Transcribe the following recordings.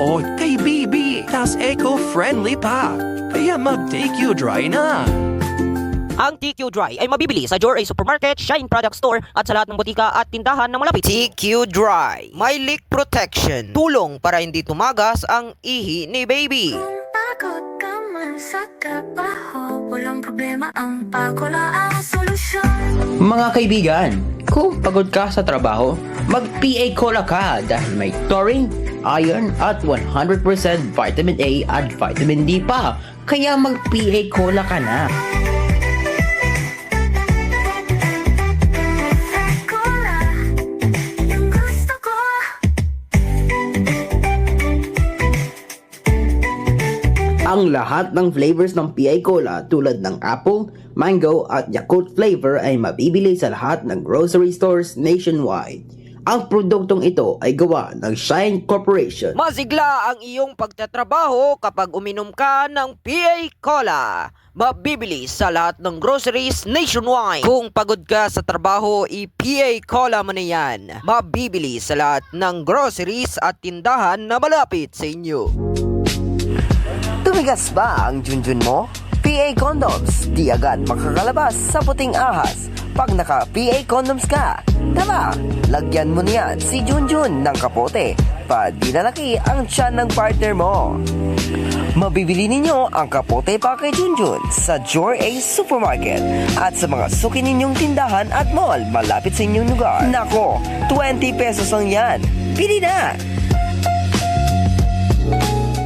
O kay BB, tas eco-friendly pa. Kaya mag-TQ Dry na. Ang TQ Dry ay mabibili sa Joray Supermarket, Shine Product Store at sa lahat ng butika at tindahan na malapit. TQ Dry, may leak protection. Tulong para hindi tumagas ang ihi ni baby. Kung pagod ka man sa trabaho, walang problema, ang Pacola ang solusyon. Mga kaibigan, kung pagod ka sa trabaho, mag-PA Cola ka dahil may taurine, iron at 100% vitamin A at vitamin D pa. Kaya mag-PA Cola ka na. Cola, yung gusto ko. Ang lahat ng flavors ng PA Cola tulad ng apple, mango at Yakult flavor ay mabibili sa lahat ng grocery stores nationwide. Ang produktong ito ay gawa ng Shine Corporation. Masigla ang iyong pagtatrabaho kapag uminom ka ng PA Cola. Mabibili sa lahat ng groceries nationwide. Kung pagod ka sa trabaho, i-PA Cola mo na yan. Mabibili sa lahat ng groceries at tindahan na malapit sa inyo. Tumigas ba ang junjun mo? PA Condoms, di agad makakalabas sa puting ahas pag naka-PA Condoms ka. Tara, lagyan mo niyan si Junjun ng kapote pa di lalaki ang tiyan ng partner mo. Mabibili ninyo ang kapote pa kay Junjun sa Joray Supermarket at sa mga suki ninyong tindahan at mall malapit sa inyong lugar. Nako, 20 pesos lang yan. Pili na!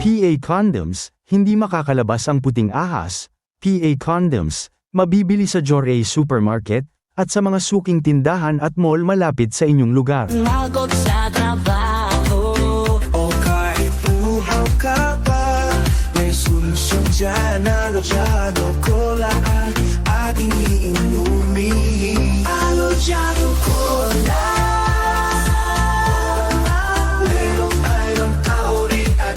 PA Condoms, hindi makakalabas ang puting ahas. PA Condoms, mabibili sa Joray Supermarket at sa mga suking tindahan at mall malapit sa inyong lugar. Pagod sa trabaho o kahit buhaw ka pa, may solusyon dyan. Alojado Cola ang ating iinumin. Alojado Cola, merong iron, taurine at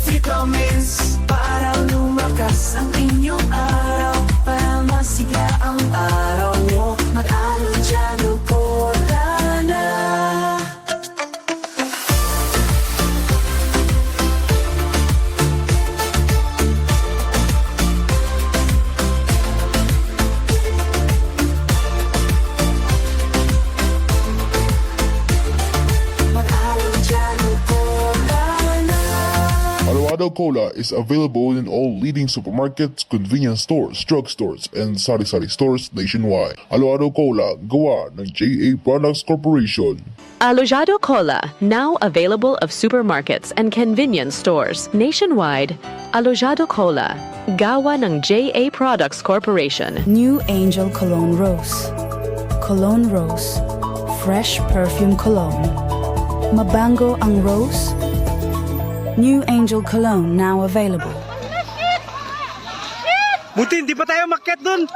vitamins para lumakas ang inyong araw, para masigla ang araw mo. Mag-Alojado Cola na. Mag-Alojado Cola na. Alojado Cola is available in all leading supermarkets, convenience stores, drugstores, and sari-sari stores nationwide. Alojado Cola, gawa ng JA Products Corporation. Alojado Cola, now available of supermarkets and convenience stores nationwide. Alojado Cola, gawa ng JA Products Corporation. New Angel Cologne Rose. Cologne Rose. Fresh perfume cologne. Mabango ang rose. New Angel Cologne now available. Buti hindi pa tayo makyat dun.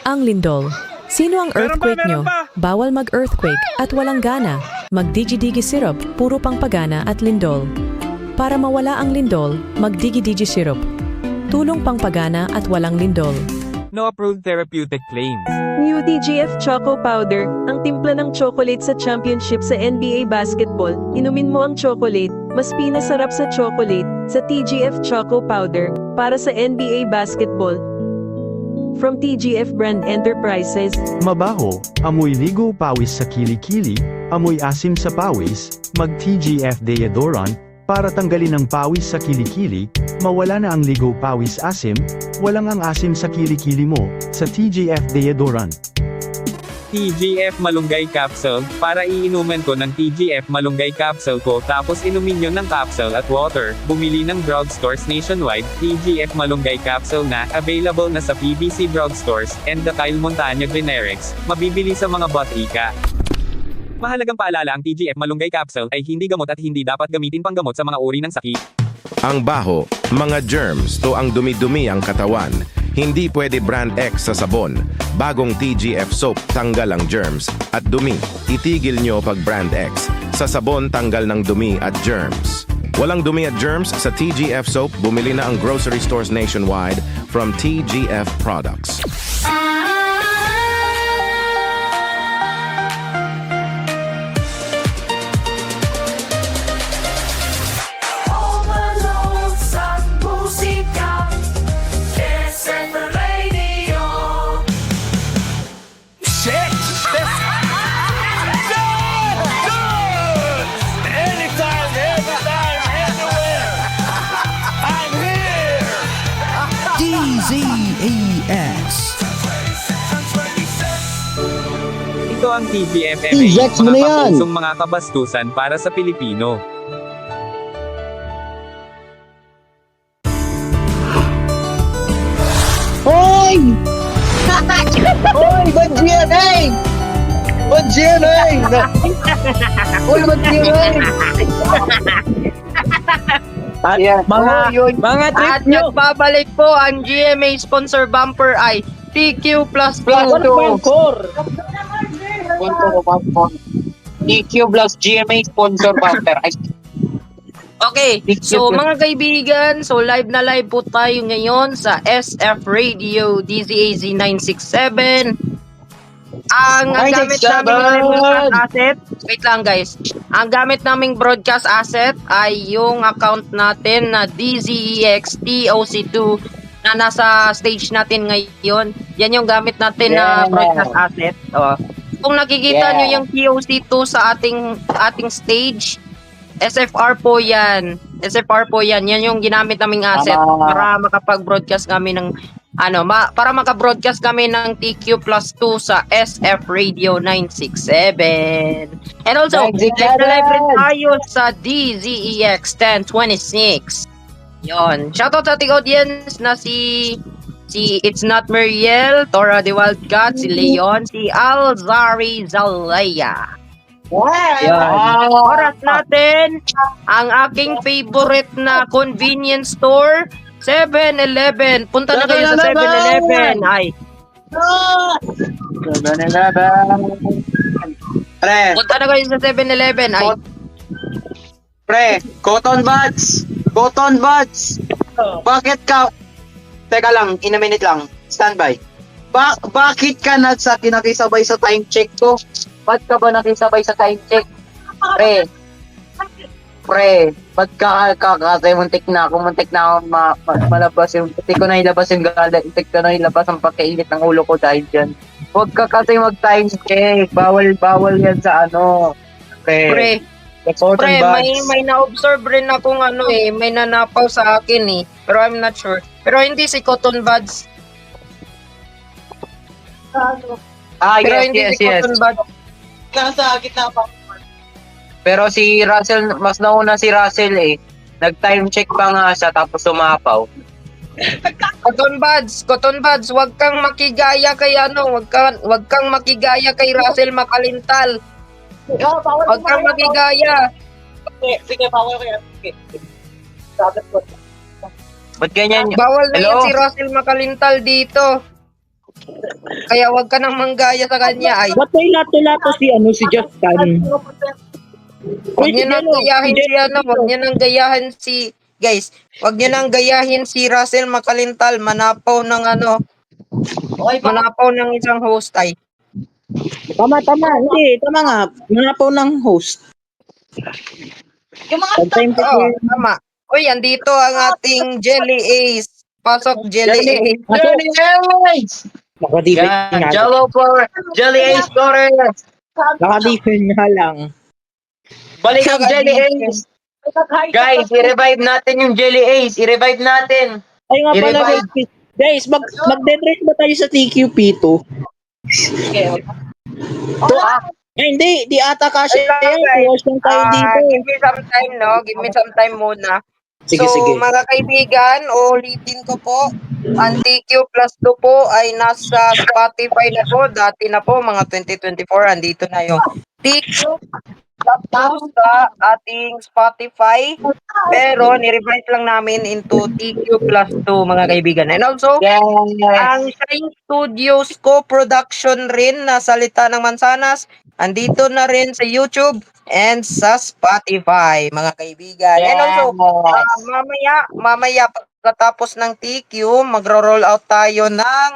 Ang lindol. Sino ang earthquake nyo? Bawal mag-earthquake at walang gana. Mag-digi-digi syrup, puro pang pagana at lindol. Para mawala ang lindol, mag-digi-digi syrup. Tulong pang pagana at walang lindol. No approved therapeutic claims. New TGF Choco Powder, ang timpla ng chocolate sa championship sa NBA basketball. Inumin mo ang chocolate, mas pinasarap sa chocolate, sa TGF Choco Powder, para sa NBA basketball. From TGF Brand Enterprises. Mabaho, amoy ligo pawis sa kilikili, amoy asim sa pawis, mag-TGF Deodorant, para tanggalin ang pawis sa kilikili, mawala na ang ligo pawis asim, walang ang asim sa kilikili mo, sa TGF Deodorant. TGF Malunggay Capsule, para iinuman ko ng TGF Malunggay Capsule ko tapos inumin nyo ng capsule at water. Bumili ng drugstores nationwide, TGF Malunggay Capsule na, available na sa PBC drugstores, and the Kyle Montano Generics, mabibili sa mga botika. Mahalagang paalala, ang TGF Malunggay Capsule ay hindi gamot at hindi dapat gamitin panggamot sa mga uri ng sakit. Ang baho, mga germs to ang dumi-dumi ang katawan. Hindi pwede brand X sa sabon. Bagong TGF soap, tanggal ang germs at dumi. Itigil nyo pag brand X. Sa sabon, tanggal ng dumi at germs. Walang dumi at germs sa TGF soap, bumili na ang grocery stores nationwide from TGF Products. ang TGFMA, I-jets mo na mga yan. kapusong mga kabastusan para sa Pilipino. Hoy! Hoy, ba't GMA? Ba't GMA? Hoy, ba't GMA? Mga trip nyo. Babalik po ang GMA sponsor bumper ay TQ plus 2. TQ plus GMA sponsor bumper. Okay, so mga kaibigan, so live na live po tayo ngayon sa SF Radio DZAZ 967. Ang gamit naming broadcast asset, wait lang guys. Ang gamit naming broadcast asset ay yung account natin na DZEXTOC2 na nasa stage natin ngayon. Yan yung gamit natin na broadcast asset. Kung nakikita nyo yung TOC2 sa ating stage, SFR po yan. SFR po yan. Yan yung ginamit naming asset para makapag-broadcast kami ng para maka-broadcast kami ng TQ plus 2 sa SF Radio 967. And also, live rin tayo sa DZEX 1026. Yon. Shoutout sa ating audience na si It's Not Muriel, Tora de Wildcat, si Leon, si Alzari Zalaya. Oras natin, ang aking favorite na convenience store, 7-Eleven. Punta na kayo sa 7-Eleven. Ay. 7-Eleven. Pre. Punta na kayo sa 7-Eleven. Ay. Pre, cotton buds. Cotton buds. Bakit ka... Teka lang, in a minute lang. Standby. Bakit ka nakisabay sa time check ko? Ba't ka ba nakisabay sa time check? Pre, ba't kasi muntik na ako malabas yung, muntik ko na ilabas yung gala, muntik ko na ilabas ang pagkainit ng ulo ko dahil dyan. Huwag ka kasi mag-time check, bawal yan sa Pre, may na-observe rin akong may nanapaw sa akin pero I'm not sure. Pero hindi si Cotton Buds. Pero hindi si Cotton Buds. Nasa gitna pa. Pero si Russell, mas nauna si Russell nag-time check pa nga siya tapos sumapaw. Cotton Buds, wag kang makigaya kay wag kang makigaya kay Russell Makalintal. Wag kang makigaya. Sige, bawal ko yan. Sabat ko. Ba't ganyan? Bawal na yan si Russell Makalintal dito. Kaya wag ka nang manggaya sa kanya ay. Ba't may lato-lato si Justin? Wag niyo nang gayahin wag niyo nang gayahin guys, wag niyo nang gayahin si Russell Makalintal, manapaw ng manapaw ng isang host ay. Tama, hindi, tama nga, manapaw ng host. Yung mga tama. Uy, andito ang ating Jelly Ace. Pasok Jelly Ace. Jelly Ace! Naka-defense Jello for Jelly Ace Torres. Naka-defense nga lang. Balik ang Jelly Ace. Guys, i-revive natin yung Jelly Ace. I-revive natin. Ay nga pala, guys, mag-deadrest ba tayo sa TQP2? Hindi, di ata kasi yan. Give me some time, Give me some time muna. Sige. Mga kaibigan, ulitin ko po, ang TQ plus 2 po ay nasa Spotify na po. Dati na po, mga 2024, andito na yung TQ plus 2 sa ating Spotify. Pero, nirevise lang namin into TQ plus 2, mga kaibigan. And also, ang Shine Studios co-production rin na Salita ng Mansanas, andito na rin sa YouTube and sa Spotify, mga kaibigan. And also, mamaya pagkatapos ng TQ, magro-roll out tayo ng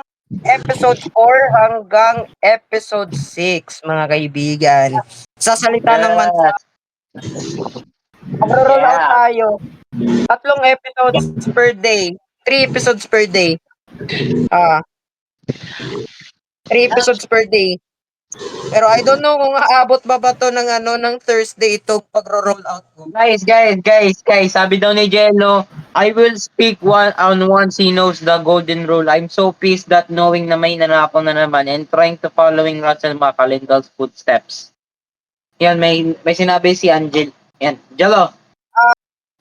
episode 4 hanggang episode 6, mga kaibigan. Sa Salita ng Mansanas. Magro-roll out tayo. 3 episodes per day. 3 episodes per day. 3 episodes per day. Pero I don't know kung aabot ba to ng Thursday ito pagro-roll out ko. Guys, sabi daw ni Jello, I will speak once he knows the golden rule. I'm so pissed that knowing na may nanakaw na naman and trying to following Russell McAlindale's footsteps. Yan, may sinabi si Angel. Yan, Jello.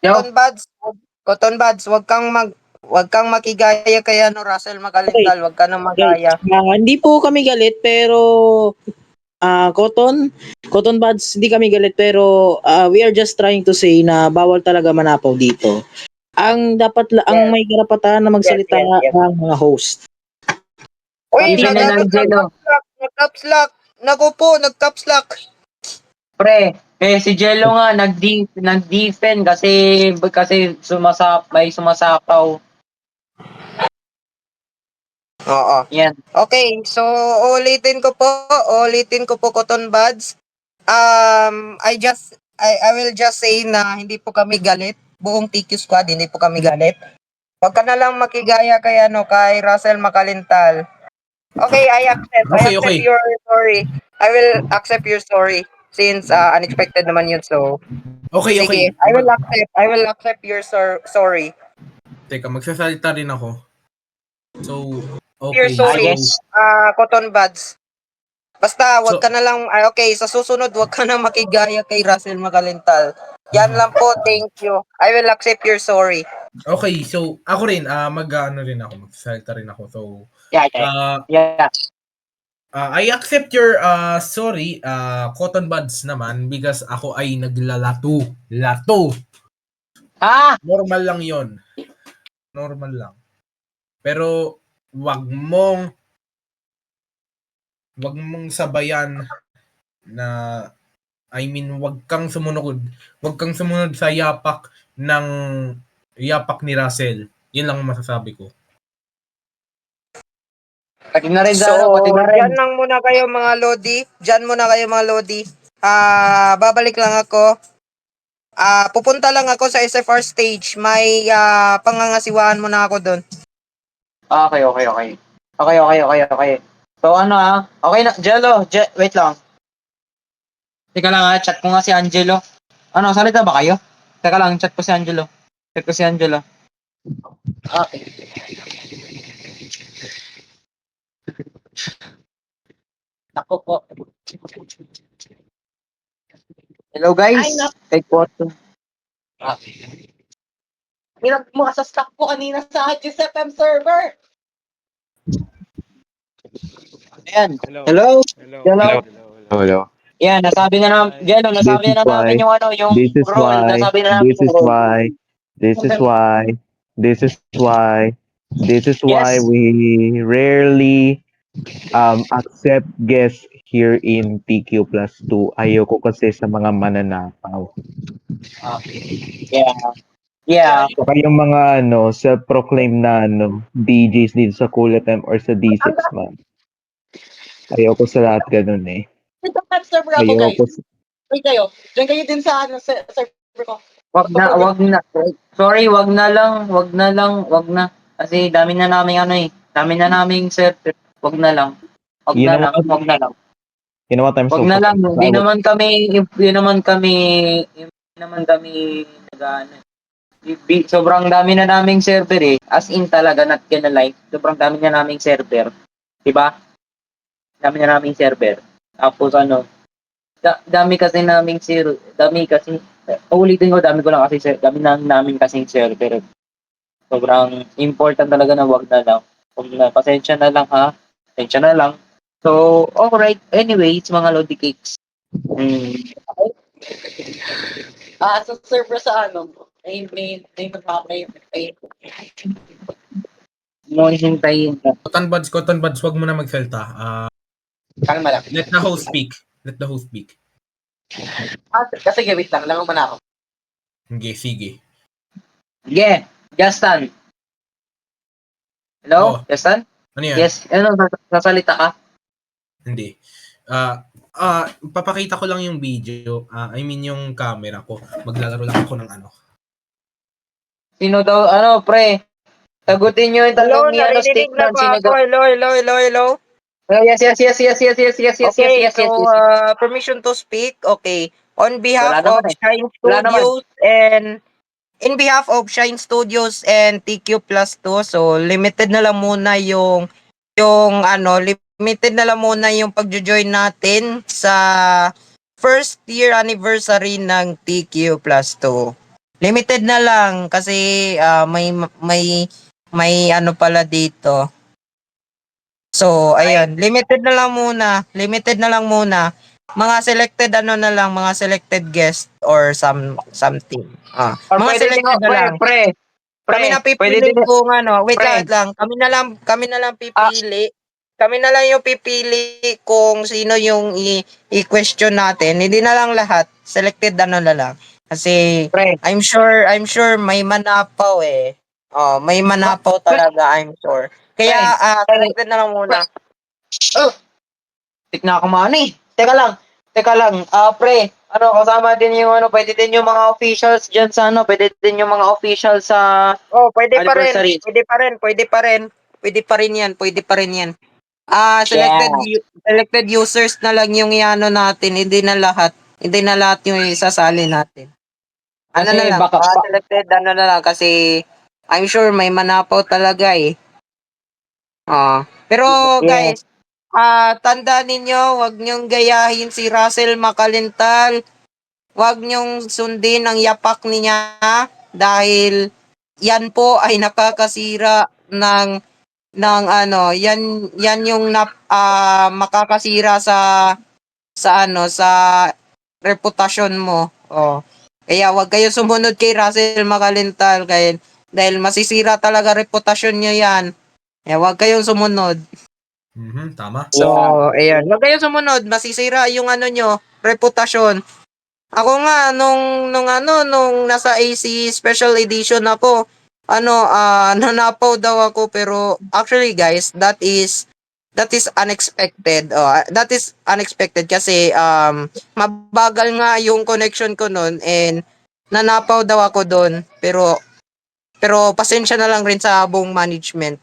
Cotton buds, wag kang makigaya kay Russell Magalindal, wag ka nang magaya. Hindi po kami galit pero Cotton Buds, hindi kami galit pero we are just trying to say na bawal talaga manapaw dito. Ang may karapatan na magsalita ang mga host. Uy, Hindi na lang, Jello. nag-caps lock. Naku po, nag-caps lock. Pre, si Jello nga nag-defend kasi may sumasapaw. Oo. Yan. Okay, so ulitin ko po Cotton Buds. I will just say na hindi po kami galit. Buong TQ squad, hindi po kami galit. Wag ka na lang makigaya kay Russell Macalintal. Okay, I accept your sorry. I will accept your sorry since unexpected naman yun. So sige, I will accept your sorry. Teka, magsasalita rin ako. So, Your okay. sorry, yes. Cotton Buds. Basta wag ka na lang okay, sa susunod wag ka na makigaya kay Russell Macalintal. Yan lang po, thank you. I will accept your sorry. Okay, so ako rin, magsasalita rin ako. So, Yeah. I accept your sorry, Cotton Buds naman because ako ay naglalato. Lato. Normal lang 'yon. Normal lang. Pero wag mong sabayan na wag kang sumunod sa yapak ni Russell. 'Yun lang ang masasabi ko. Pati na rin Diyan lang muna kayo mga Lodi. Babalik lang ako. Pupunta lang ako sa SFR stage. May pangangasiwaan muna ako doon. Okay. So okay na, Jello, wait lang. Teka lang chat ko nga si Angelo. Salita ba kayo? Teka lang, chat ko si Angelo. Okay. Ako po. Hello guys. Take photo. Hirap mo sa stock ko kanina sa GSFM server. Ayan. Hello. Yan, nasabi na namin, Jello, nasabi na namin yung role. Nasabi na namin yung role. This is why Yes. we rarely accept guests here in TQ plus 2. Ayoko kasi sa mga mananapaw. Yeah. Saka yung mga self-proclaimed na DJs dito sa Cool FM or sa D6 man. Ayoko sa lahat ganun eh. Ito server ako guys. Wait kayo. Diyan kayo din sa server ko. Wag na. Sorry, wag na lang. Kasi dami na naming server. Wag na lang. You know what I'm so Wag na lang. Hindi naman kami nag-ano. Sobrang dami na naming server eh. As in talaga, not gonna lie. Sobrang dami na naming server. Diba? Dami na naming server. Tapos dami kasi, ulitin ko, dami na namin kasing server. Sobrang important talaga na wag na lang. Pasensya na lang ha. Pasensya na lang. So, alright. Anyways, mga Lodi Cakes. Sa server sa may hintayin ka. Cotton Buds, wag mo na magsalita. Kalma lang. Let the host speak. Kasi wait lang mo na ako. Sige. Yeah, Justin. Hello, Justin? Ano yan? Yes, sasalita ka? Hindi. Papakita ko lang yung video. Yung camera ko. Maglalaro lang ako ng Sino daw, pre? Sagutin nyo yung tanong ni Narinig na ba ako? Hello. Yes. Okay, permission to speak. Okay. On behalf of Shine Studios and in behalf of Shine Studios and TQ Plus 2, so limited na lang muna yung limited na lang muna yung pagjo-join natin sa first year anniversary ng TQ Plus 2. Limited na lang kasi may ano pala dito. So, ayun, limited na lang muna. Limited na lang muna. Mga selected mga selected guest or something. Or Mga pwede selected na lang. Kami na pipili kung wait lang. Kami na lang pipili. Kami na lang yung pipili kung sino yung i-question natin. Hindi na lang lahat. Selected na lang. Kasi I'm sure may manapaw eh. May manapaw talaga, I'm sure. Kaya selected na lang muna. Tignan ako man eh. Teka lang. Pre, kasama din yung pwede din yung mga officials dyan sa pwede din yung mga officials sa Pwede pa rin. anniversary. Pwede pa rin yan. Selected users na lang yung natin, hindi na lahat yung isasali natin. Kasi Na lang, selected na lang kasi I'm sure may manapaw talaga eh. Pero guys, tandaan ninyo, wag nyong gayahin si Russell Makalintal. Wag nyong sundin ang yapak niya dahil yan po ay nakakasira ng yan yung makakasira sa reputasyon mo. Kaya wag kayo sumunod kay Russell Makalintal dahil masisira talaga reputasyon niyo yan. Kaya wag kayong sumunod. Tama. So, ayan. Wag kayong sumunod, masisira yung nyo, reputasyon. Ako nga nung nasa AC Special Edition ako, nanapaw daw ako pero actually guys, that is unexpected. That is unexpected kasi mabagal nga yung connection ko noon and nanapaw daw ako doon pero pasensya na lang rin sa buong management.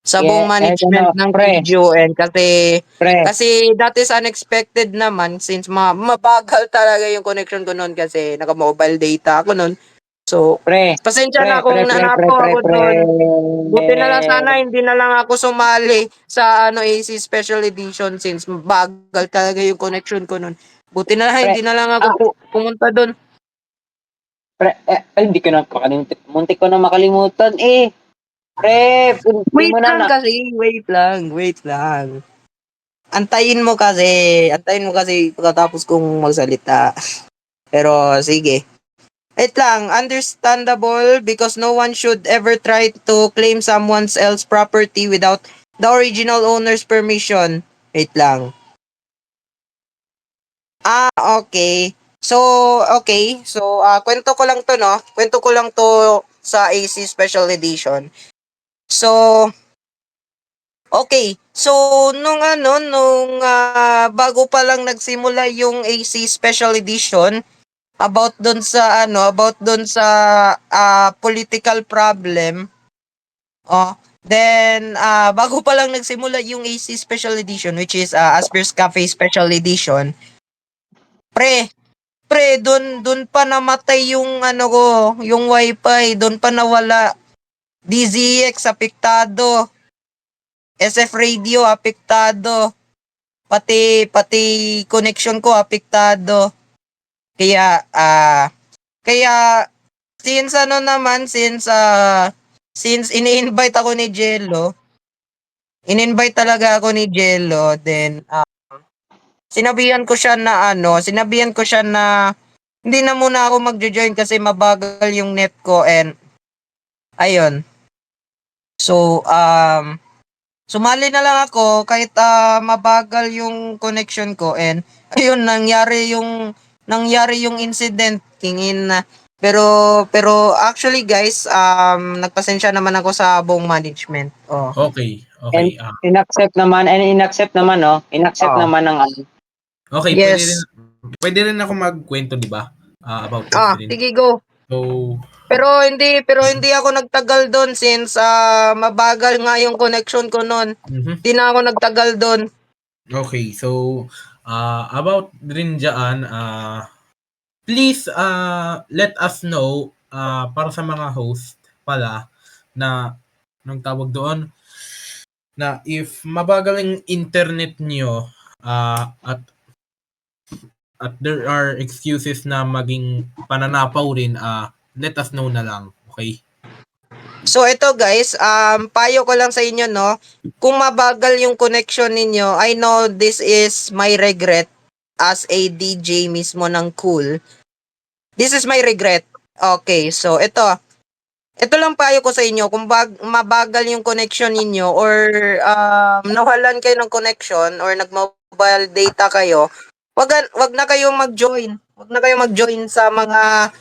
Sa buong management ng video and kasi that is unexpected naman since mabagal talaga yung connection ko noon kasi naka-mobile data ako noon. So, pasensya na kung nanapaw ako doon. Buti na lang sana hindi na lang ako sumali sa AC Special Edition since bagal talaga yung connection ko noon. Buti na lang hindi na lang ako pumunta doon. Hindi ko na makalimutan. Muntik ko na makalimutan eh. Wait lang. Antayin mo kasi pagkatapos kong magsalita. Pero sige. Wait lang, understandable because no one should ever try to claim someone else's property without the original owner's permission. Wait lang. Okay. So, kwento ko lang to, no? Kwento ko lang to sa AC Special Edition. So, okay. So, nung bago pa lang nagsimula yung AC Special Edition, about doon sa political problem. Then bago pa lang nagsimula yung AC Special Edition which is Asper's Cafe Special Edition. Pre, doon pa namatay yung yung wifi, doon pa nawala. DZX apektado. SF Radio apektado. Pati connection ko apektado. Kaya since ini-invite ako ni Jello, talaga ako ni Jello, then sinabihan ko siya na hindi na muna ako magjo-join kasi mabagal yung net ko and ayun. So sumali na lang ako kahit mabagal yung connection ko and ayun nangyari yung incident kingin na pero actually guys nagpasensya naman ako sa buong management. Okay. And inaccept naman ng Okay, yes. Pwede rin ako magkwento, di ba? About this. Sige go. So, pero hindi ako nagtagal doon since mabagal nga yung connection ko noon. Hindi na ako nagtagal doon. Okay, so about rin dyan, please let us know para sa mga host pala na nung tawag doon na if mabagal yung internet nyo at there are excuses na maging pananapaw rin, let us know na lang, okay? So ito guys, payo ko lang sa inyo no, kung mabagal yung connection ninyo, I know this is my regret as a DJ mismo ng Cool. This is my regret. Okay, so ito lang payo ko sa inyo, kung mabagal yung connection ninyo or nawalan kayo ng connection or nag-mobile data kayo, wag na kayong mag-join. Wag na kayong mag-join sa mga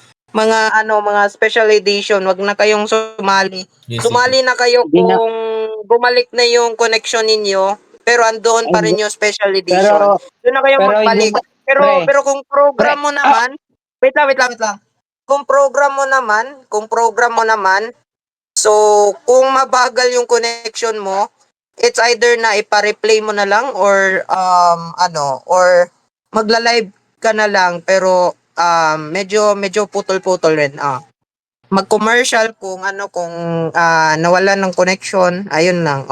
special edition. Wag na kayong sumali. Yes, Sumali na kayo Hindi na- kung bumalik na yung connection ninyo, pero andoon pa rin yung special edition. Pero- Doon na kayo pero magbalik. yung- Pero pre, kung program mo naman, wait lang. Kung program mo naman, so kung mabagal yung connection mo, it's either na ipa-replay mo na lang or or magla-live ka na lang pero medyo putol-putol rin. Mag-commercial kung nawalan ng connection, ayun lang.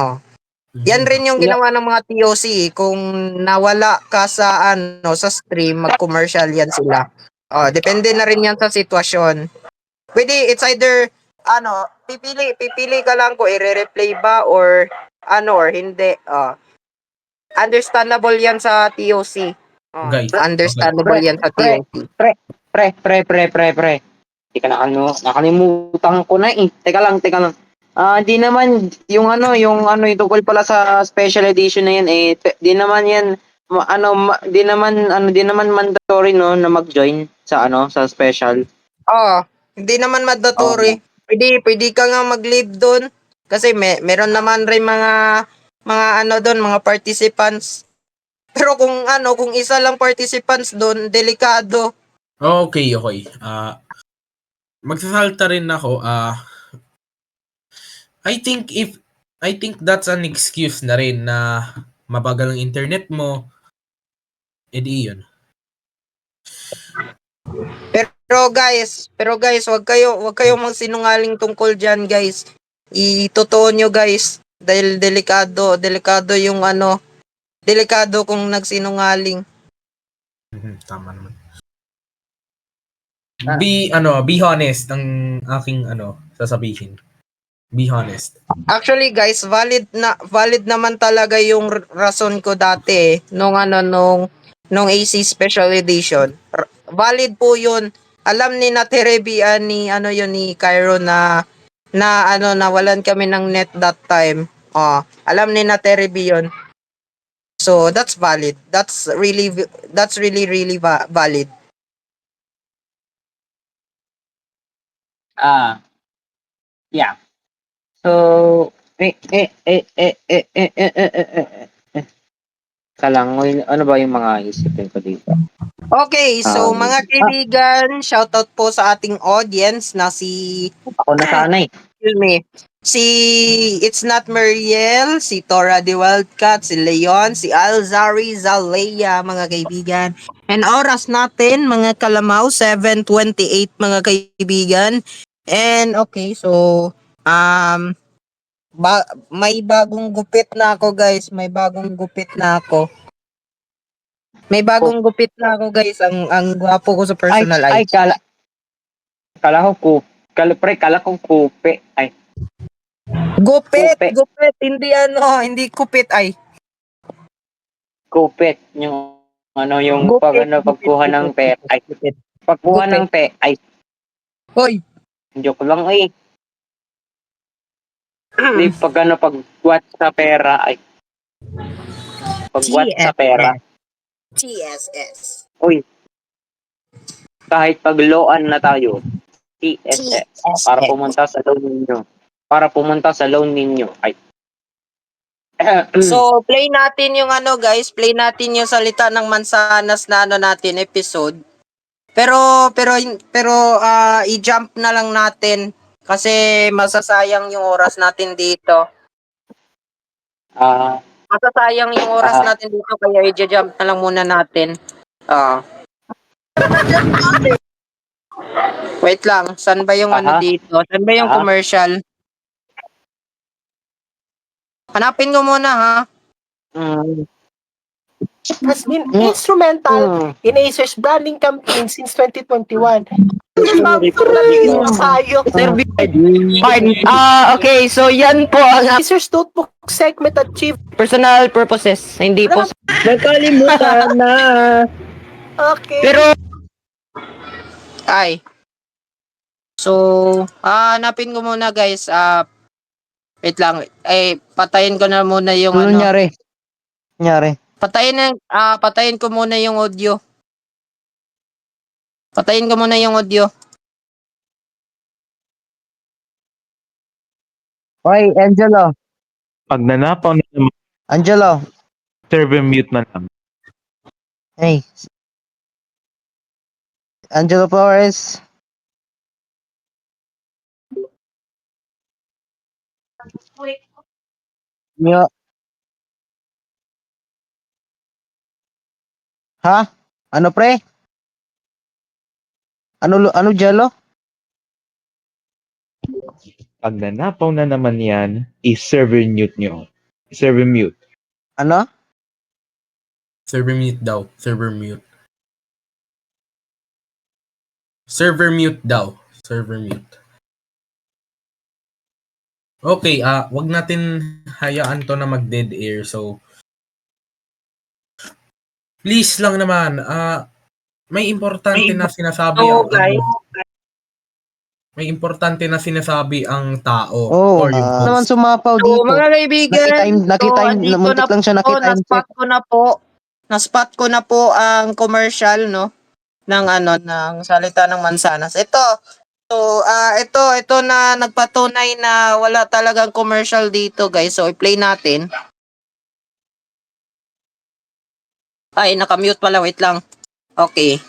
Yan rin yung ginawa ng mga TOC. Kung nawala ka sa sa stream, mag-commercial yan sila. Depende na rin yan sa sitwasyon. Pwede, it's either pipili ka lang kung i-replay ba or hindi. Understandable yan sa TOC. Guys, Understandable yan sa pre, TOC. pre. Teka, nakalimutan ko na eh. Teka lang. Di naman, yung tungkol pala sa special edition na yan eh, di naman yan, di naman mandatory no, na mag-join sa sa special. Hindi naman mandatory. Pwede ka nga mag-leave doon. Kasi meron naman rin mga doon, mga participants. Pero kung isa lang participants doon, delikado. Okay. Magsasalta rin ako. I think that's an excuse na rin na mabagal ang internet mo. Edi yun. Pero guys, wag kayo magsinungaling tungkol diyan, guys. Itotoo nyo, guys, dahil delikado yung delikado kung nagsinungaling. Tama naman. Be honest ang aking sasabihin. Be honest. Actually, guys, valid naman talaga yung rason ko dati nung AC Special Edition. Valid po 'yun. Alam ni Naterebian ni Cairo na nawalan kami ng net that time. Alam ni Naterebi 'yun. So that's valid. That's really valid. Yeah. So, kalangoy, ano ba yung mga isipin ko dito? Okay, so mga kaibigan, shoutout po sa ating audience na si Ako na sana eh. Excuse me. Si It's Not Mariel, si Tora the Wildcat, si Leon, si Alzari Zalea, mga kaibigan. And oras natin, mga kalamaw, 7:28 mga kaibigan. And okay, so may bagong gupit na ako, guys. May bagong gupit na ako, guys. Ang gwapo ko sa personal Ay, kala ko kupe. Ay. Gupit, hindi kupit ay. Kupit, yung pagkuha ng pe. Ay, pagkuha ng pe. Ay. Hoy. Joke lang eh. Di pagwat sa pera ay. Pagwat sa pera. TSS. Uy. Kahit pagloan na tayo. TSS. Para pumunta sa loan ninyo. Ay. So, play natin yung play natin yung salita ng mansanas na natin episode. Pero i-jump na lang natin kasi masasayang yung oras natin dito. Masasayang yung oras natin dito kaya i-jump na lang muna natin. Wait lang, saan ba yung ano dito? Saan ba yung commercial? Hanapin ko muna ha. Has been instrumental in Acer's branding campaign since 2021. Okay, so yan po ang Acer's notebook segment achieved. personal purposes. Hindi po. Nagkalimutan na. Okay. Pero, ay. So, hanapin ko muna guys. Wait lang. Patayin ko na muna yung ano. Nangyari? Patayin ko muna yung audio. Patayin ko muna yung audio. Hoy, Angelo. Pag nanapaw na naman, Angelo. server mute na lang. Hey. Angelo Flores. Yo. Ha? Ano pre? Ano Jello? Pag nanapaw na naman yan, i-server mute nyo. Server mute. Ano? Server mute daw. Server mute. Server mute daw. Server mute. Okay, wag natin hayaan to na mag-dead air. So, please lang naman, may importante na sinasabi ang may importante na sinasabi ang tao. Oh, or yung host. naman sumapaw So, dito. mga kaibigan, Nakita muntik lang siya nakita time check. Na-spot ko na po ang commercial, no? Ng salita ng mansanas. Ito na nagpatunay na wala talagang commercial dito, guys. So, i-play natin. Ay, nakamute pala. Wait lang. Okay.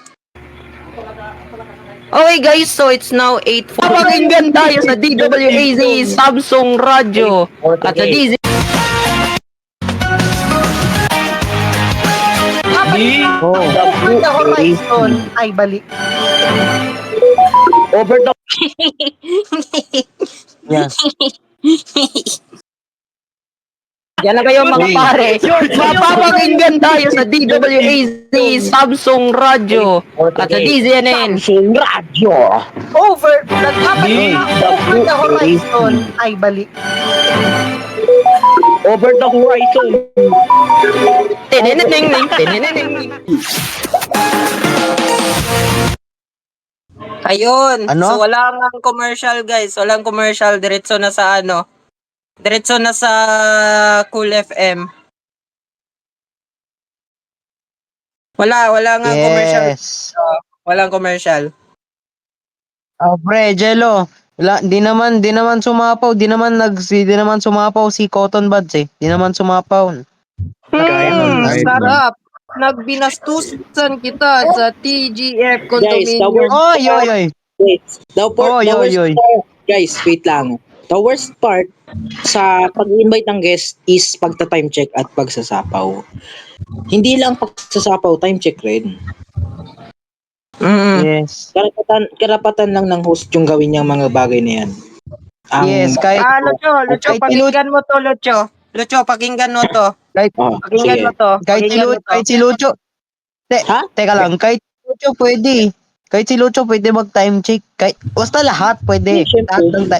Okay, guys. So, it's now 8:04. Pakinggan tayo sa DWAZ Samsung Radio at sa DZ. Over the horizon ay balik. Over the Yeah. Yan na kayo mga pare. Mapapakinggan tayo sa DWAZ Samsung Radio at sa DZNN. Samsung Radio. Over the horizon ay balik. Over the horizon. Ayun. Ano? So wala nang commercial, guys. Walang commercial. Diretso na sa Diretso na sa Cool FM. Wala nga commercial. Walang commercial. Pre, Jello. Di naman sumapaw, di naman sumapaw si Cotton Buds eh. Di naman sumapaw. Sarap. Nagbinastusan kita sa TGF condominium. Oy. Guys, wait lang. The worst part sa pag-invite ng guest is pagta-time check at pagsasapaw. Hindi lang pagsasapaw, time check rin. Yes. Karapatan lang ng host yung gawin niyang mga bagay na yan. Yes, kahit Lucho, pakinggan mo to, Lucho. Lucho, pakinggan mo to. Pakinggan mo to. Kahit si Lucho. Teka lang, kahit si Lucho pwede. Kahit si Lucho pwede mag-time check. Basta lahat pwede. Lahat ng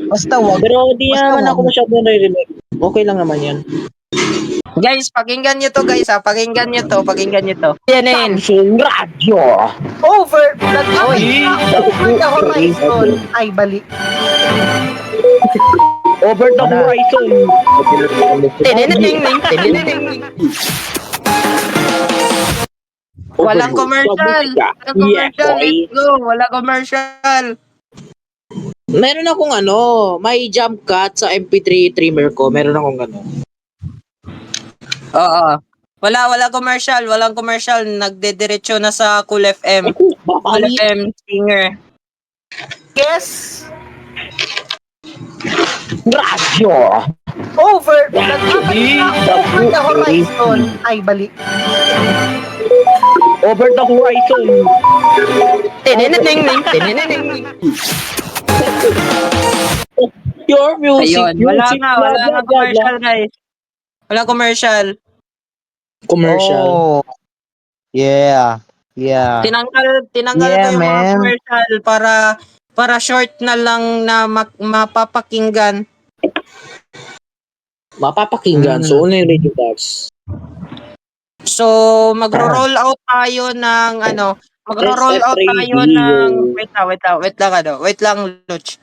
basta wag. Pero di naman ako masyadong narinig. Okay lang naman yan. Guys, pakinggan nyo to, guys. Pakinggan nyo to. Samsung Radio. Over the horizon ay balik. Over the horizon. Walang commercial. Let's go. Walang commercial. Meron akong may jump cut sa MP3 trimmer ko. Meron akong Oo. Walang commercial. Nagdediretso na sa Cool FM. Cool FM singer. Yes. Radio. Over the horizon ay balik. Over the horizon. Your music. Ayun, wala nga commercial guys. Wala commercial. Commercial. Oh. Yeah. Yeah. Tinanggal Yeah, ko yung mga man. commercial para short na lang na mapapakinggan. Mapapakinggan. So, ano yung radio box? So, magro-roll out tayo ng magro-roll out tayo ng wait lang Luch.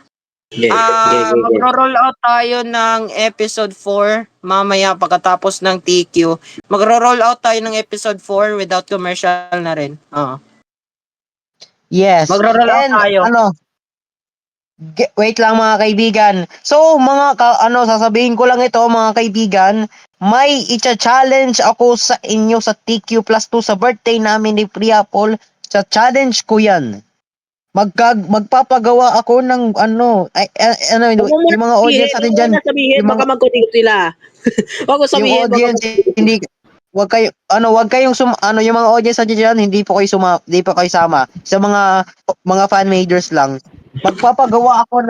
Magro-roll out tayo ng episode 4 mamaya pagkatapos ng TQ. Magro-roll out tayo ng episode 4 without commercial na rin. Yes. Magro-roll out tayo. Wait lang mga kaibigan. So, sasabihin ko lang ito mga kaibigan, may icha-challenge ako sa inyo sa TQ Plus 2 sa birthday namin ni Priapol. Sa challenge ko yan. Magpapagawa ako ng yung mga audience natin dyan. Yung mga magkutigot sila. Wag ko sabihin. Yung audience, wag kayong yung mga audience natin dyan, hindi po kayo sama. Sa mga fan majors lang. Magpapagawa ako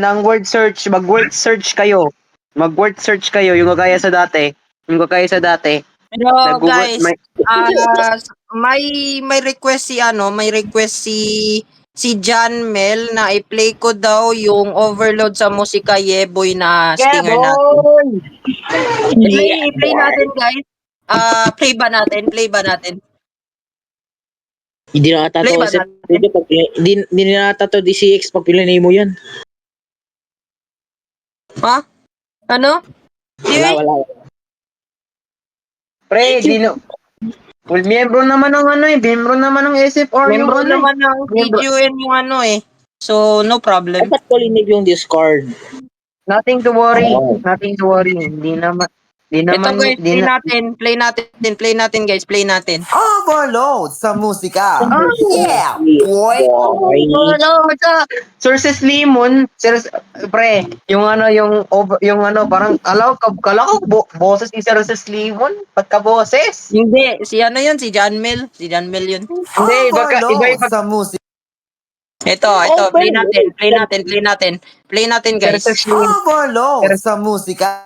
ng word search. Mag-word search kayo. Mag-word search kayo yung kagaya sa dati. Pero guys, may request si John Mel na i-play ko daw yung overload sa musika Yeboy na stinger natin. I-play natin guys. Play ba natin? Hindi na natatawa sa hindi na natatawa DCX pag pinanay mo yan. Ha? Ano? Wala. Pre, well, miyembro naman ng SFR Membro naman ng VGUN yung So, no problem. Dapat ko linig yung Discord. Nothing to worry. Hindi naman. Ito guys, play natin guys, play natin. Overload sa musika. Yeah, boy. Sources Limon, pre, parang kala ko boses ni Sources Limon, pagka boses. Hindi, si John Mel yun. Hindi, iba sa musika. Ito, play natin guys. Overload sa musika.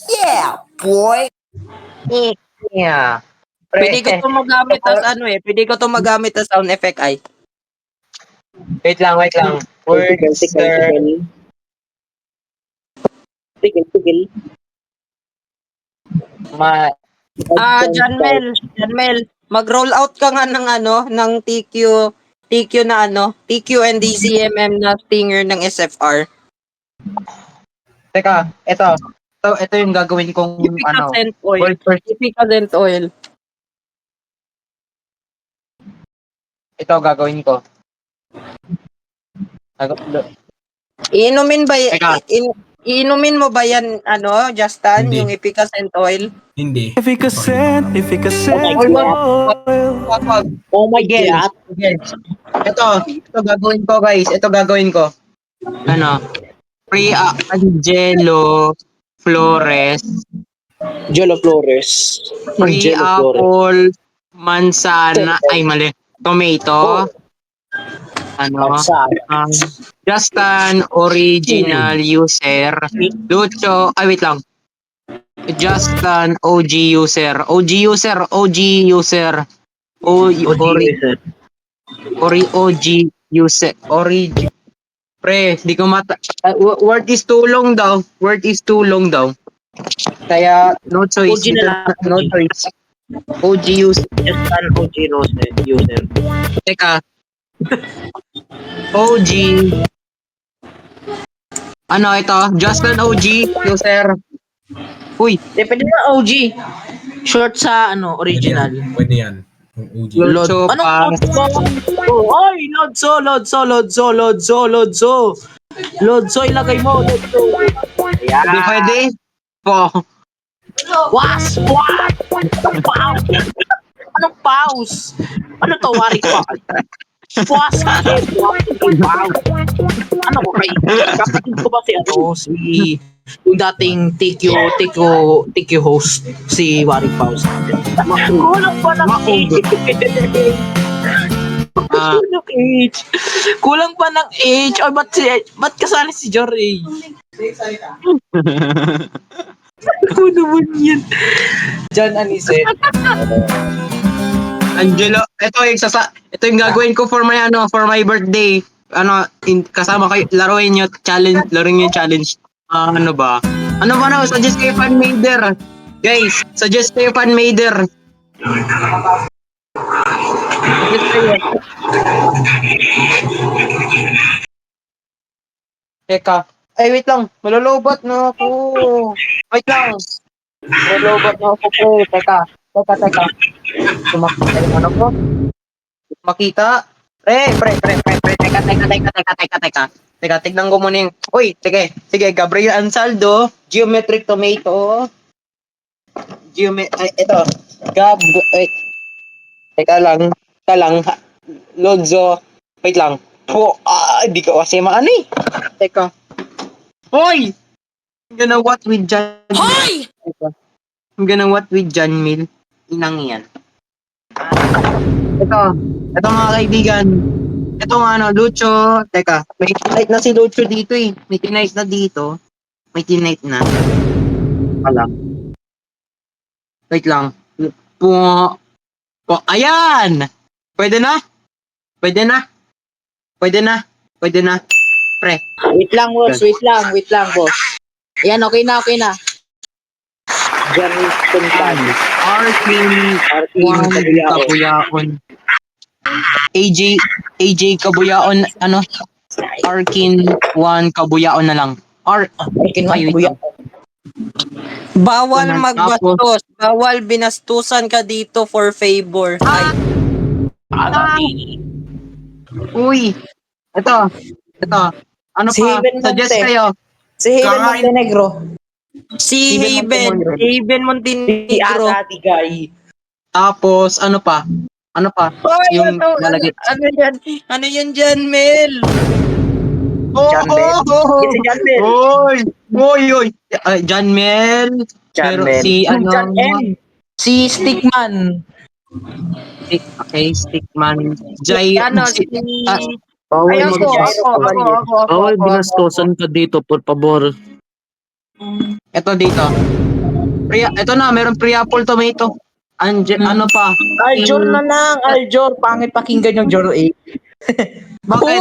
Yeah, boy. Yeah. Pwede ko to magamit as sound effect ay. Wait lang. Words, sir. Tigil. John Mel, mag-roll out ka nga ng TQ na TQ and DCMM na stinger ng SFR. Teka, ito yung gagawin kong Efficacent oil. Ito gagawin ko. Iinumin mo ba yan Justin, Hindi. yung efficacent oil? Hindi. Efficacent Oh my God. Ito gagawin ko guys. Free Angelo Flores. Free apple manzana. Ay mali. Tomato. Justin original user. Lucho. Ay wait lang. Justin OG user. Pre, di ko word is too long daw. Kaya no choice. OG user. Justin OG user. Teka. OG. Ito? Justin OG user. Uy. Depende na OG. Short sa original. Pwede yan. Yung OG. Locho pa. Oy, Lodso, ilagay mo, Lodso. Hindi pwede. Was! Anong pause? Ano to, wari ko? Was! Ano ko kay? Kapatid ko ba si yung dating TQ host, si Wari Pause. Kulang pa lang Kulang age. Kulang pa ng age. O, ba't kasali si Jory? Ako naman yan. John Anise. Angelo, ito yung gagawin ko for my birthday. Kasama kayo, laruin nyo challenge. Ano ba na, suggest kayo fan mader. Guys, suggest kayo fan mader. Teka. Ay, wait lang. Malulobot na ako. Wait lang. Malulobot na ako, pre. Teka. Sumakita yung ano ko. Makita. Pre. Teka, tignan ko muna yung... Uy, sige, Gabriel Ansaldo, Geometric Tomato. Ito. Teka lang. Lodzo. Wait lang. Di ko kasi maano eh. Teka. Hoy! I'm gonna what with John Mill. Hoy! I'm gonna what with John Mill. Inang yan. Ito mga kaibigan. Ito nga Lucho. Teka, may tinight na si Lucho dito eh. May tinight na dito. Wait lang. Ayan! Pwede na. Pre. Wait lang, boss. Ayan, okay na. Arkin Kabuyaon. AJ Kabuyaon, Arkin 1 Kabuyaon na lang. Arkin 1 Kabuyaon. Bawal magbastos. Bawal binastusan ka dito for favor. Uy. Ito. Ano Si pa? Haven Suggest Monte. kayo. Si Haven Montenegro. Si Haven Montenegro. Tigay. Tapos, ano pa? Yung lalagay. Ano yan dyan, Mel? John Mel. Si John Mel. Oy. John Mel. Pero si John M. Si Stickman. Stickman. Bawal binastosan ka dito, por favor. Ito dito. Ito na, meron pre-apple tomato. Ano pa? Aljor na lang, Aljor. Pangit pakinggan yung Jor 8. Bakit?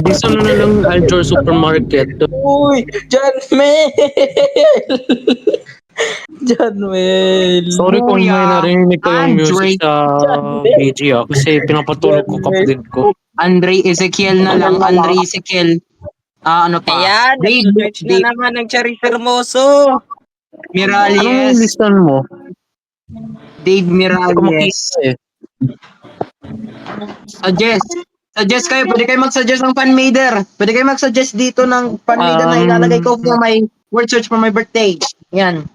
Dito na lang Aljor Supermarket. Uy, John Mel. Sorry kung may narinig ko yung music sa BG kasi pinapatulog ko kapatid ko. Andre Ezekiel na lang. Ano pa? Ayan, search na naman ng Cherry Hermoso. Miralles. Anong listan mo? Dave Miralles. Suggest kayo. Pwede kayo mag-suggest ng fanmader. Pwede kayo mag-suggest dito ng fanmader na ilalagay ko for my word search for my birthday. Yan.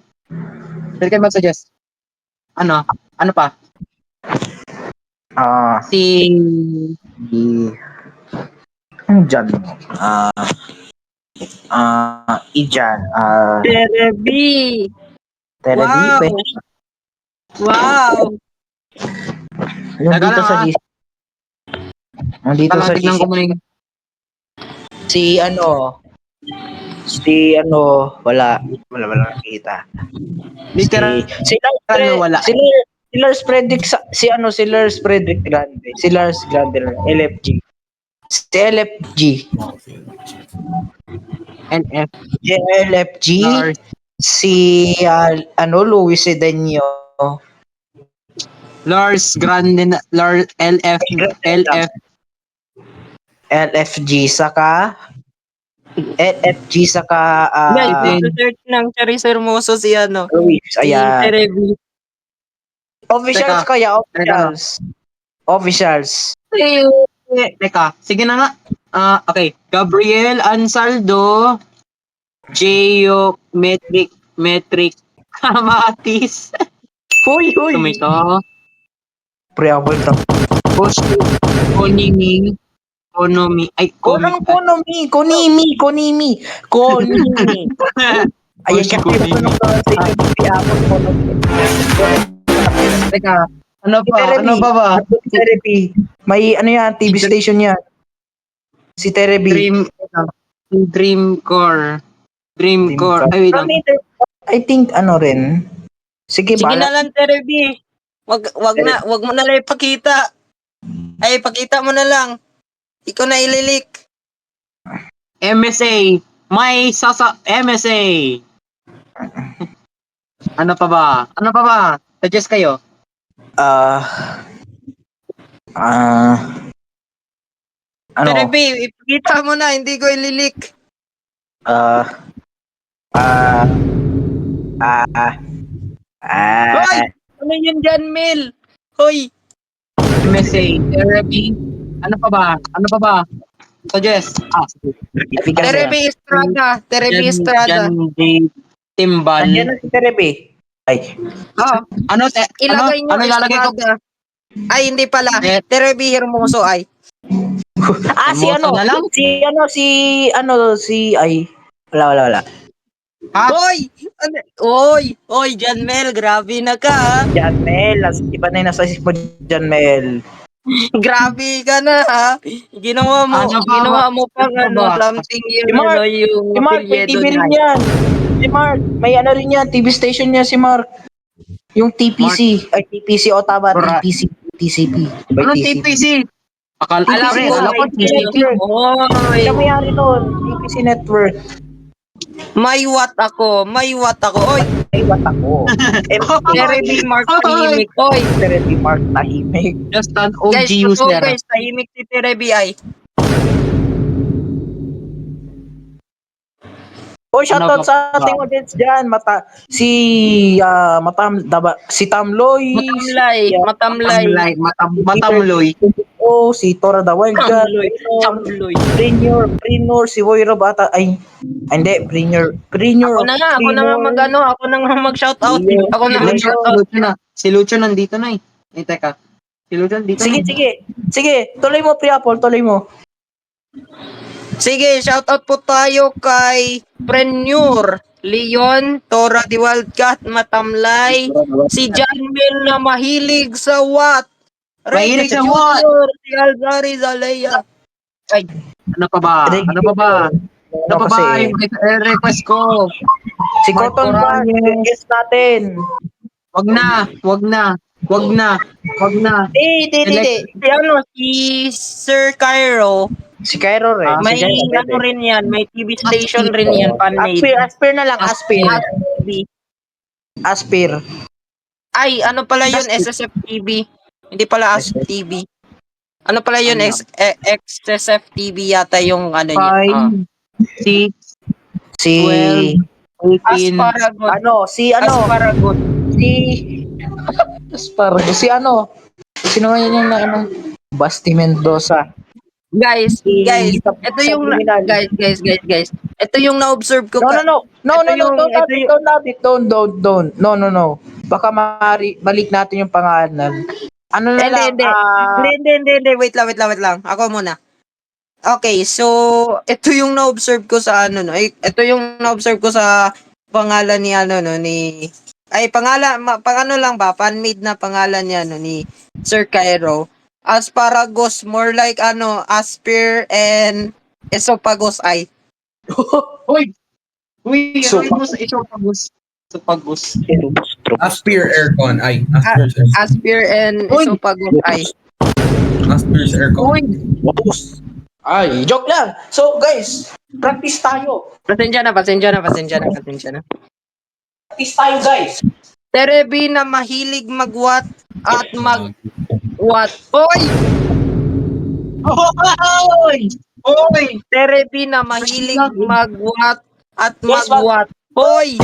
Pwede kayo mag-suggest. Ano pa? Jan. Ijan. Terebi. Terebi. Wow. Nandito sa GC. Wala nakikita. Si Lars Frederick Grande. Si Lars Grande LFG. Si LFG. LFG. Si Luis Sedeño. Lars Grande, LFG saka search ng Cherry Hermoso si Luis, ayan. Si Terebi. Officials. Teka, sige na nga. Okay. Gabriel Ansaldo, Geometric Matis. Hoy. Tomato. Pre-apple top. Konimi. Ayan siya. Teka, Ano pa? Ano pa ba? Si Therapy. May ano yan, TV station yan. Si Therapy. Dream Core. Ay, wait lang. I think ano rin. Sige, Sige na bahala. lang, Terebi. Wag mo na lang ipakita. Ay, pakita mo na lang. Ikaw na ililik. MSA. May MSA. Ano pa ba? Suggest kayo. Ano? Terebi, ipakita mo na, hindi ko ililik. Hoy! Ano yun dyan, Mel? Hoy! MSA. Therapy. Ano pa ba? Suggest. Terebi Estrada. Terebi Estrada. Timbal. Nandiyan na si Therapy. Ay. Ano? Ilagay nyo Ano ilalagay ko? Estrada. Ay, hindi pala. Terebi Hermoso ay. Si ano? na lang? Wala. Hoy! Hoy, Jan Mel, grabe na ka. Ha? Jan Mel, iba na yung nasa isip mo, Jan Mel. Grabe ka na ha. Ginawa mo pang something yun, Si Mark, yung si Mark, may apelyido TV rin niya. yan. Si Mark, may ano rin yan, TV station niya si Mark. Yung TPC. Ay, TPC o tama, TPC. TCP. Anong TPC? Alam ko TCP. Hoy, Siya may-ari nun, TPC Network. may what ako. Oy, Ay, what ako? Terebi Mark tahimik. Oy, Therapy Mark tahimik. Just an OG guys, user. guys, tahimik si Terebi ay. Oh, shoutout sa ating audience dyan. Si Tamloy. Matamlay. Oh, si Tora the Wild Cat. Tamloy. Prinor, si Voira Bata. Ay, hindi. Prinor. Ako na nga mag-shoutout. Ako na mag-shoutout. Si Lucho nandito na eh. Teka. Si Lucho nandito na. Sige. Tuloy mo, Priapol. Tuloy mo. Sige, shoutout po tayo kay Prenure, Leon, Tora the Wildcat, Matamlay, si John Mel na mahilig sa what? Mahilig sa what? Si Alzari Zalea. Ay, Ano pa ba? Yung request ko? Si Cotton Bud, guest natin. Wag na. Hindi. Si Sir Cairo. Si Cairo rin. May ano rin yan, may TV station rin yan, fan-made. Aspir na lang, Aspir. Ay, ano pala yun, SSF TV. Hindi pala Aspir TV. Ano pala yun, XSF TV yata yung ano niya. 5, 6, Si 12, 18. Asparagot. Asparagot. Si ano? Sino nga yun yung na ano? Basti Mendoza. Guys, ito yung guys. Ito yung na-observe ko. No. Baka balik natin yung pangalan. Ano na lang? Hindi. Wait lang. Ako muna. Okay, so ito yung na-observe ko sa ito yung na-observe ko sa pangalan ni fan-made na pangalan niya ni Sir Cairo. Asparagus, more like Aspir and Esophagus ay. Esophagus. Aspir Aircon ay. Aspir and Esophagus ay. Aspir's Aircon. Ay, joke lang. So, guys, practice tayo. Pasensya na. Practice tayo, guys. Terebi na mahilig mag-what at mag-what. Hoy! Terebi na mahilig mag-what at mag-what. Hoy!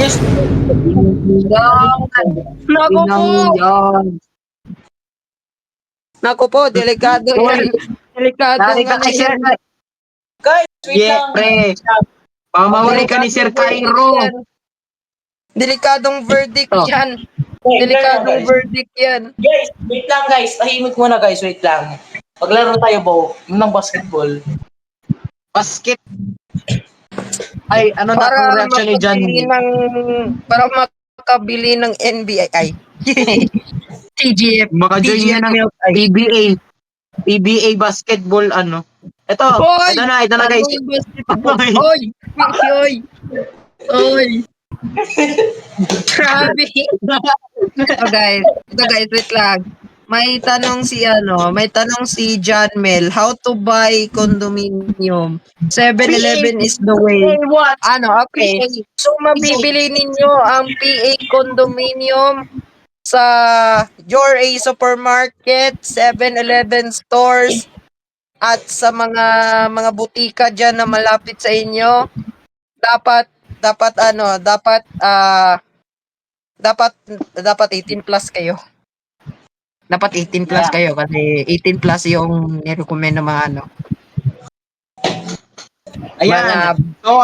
Naku po, delikado yan. Delikado yan. Guys, wait lang. Pre. Pamawari ka ni Sir Cairo. Delikadong verdict yan. Delikadong verdict yan. Guys, wait lang guys. Tahimik muna guys, wait lang. Paglaro tayo Bo, yung ng basketball. Basket. Ay, ano na ang reaction ni John? Para makabili ng NBA. Ay. TGF. Maka-join yan ng PBA basketball ano. Ito na guys. Oy! Oy! Oy! Grabe! Ito guys, wait lang. May tanong si John Mel, how to buy condominium? 7-Eleven is the way. Okay. So, mabibili ninyo ang PA condominium sa Your A Supermarket, 7-Eleven stores, at sa mga butika dyan na malapit sa inyo. Dapat 18 plus kayo. Dapat 18 plus kayo kasi 18 plus yung nirecommend ng mga ano. Ayan. So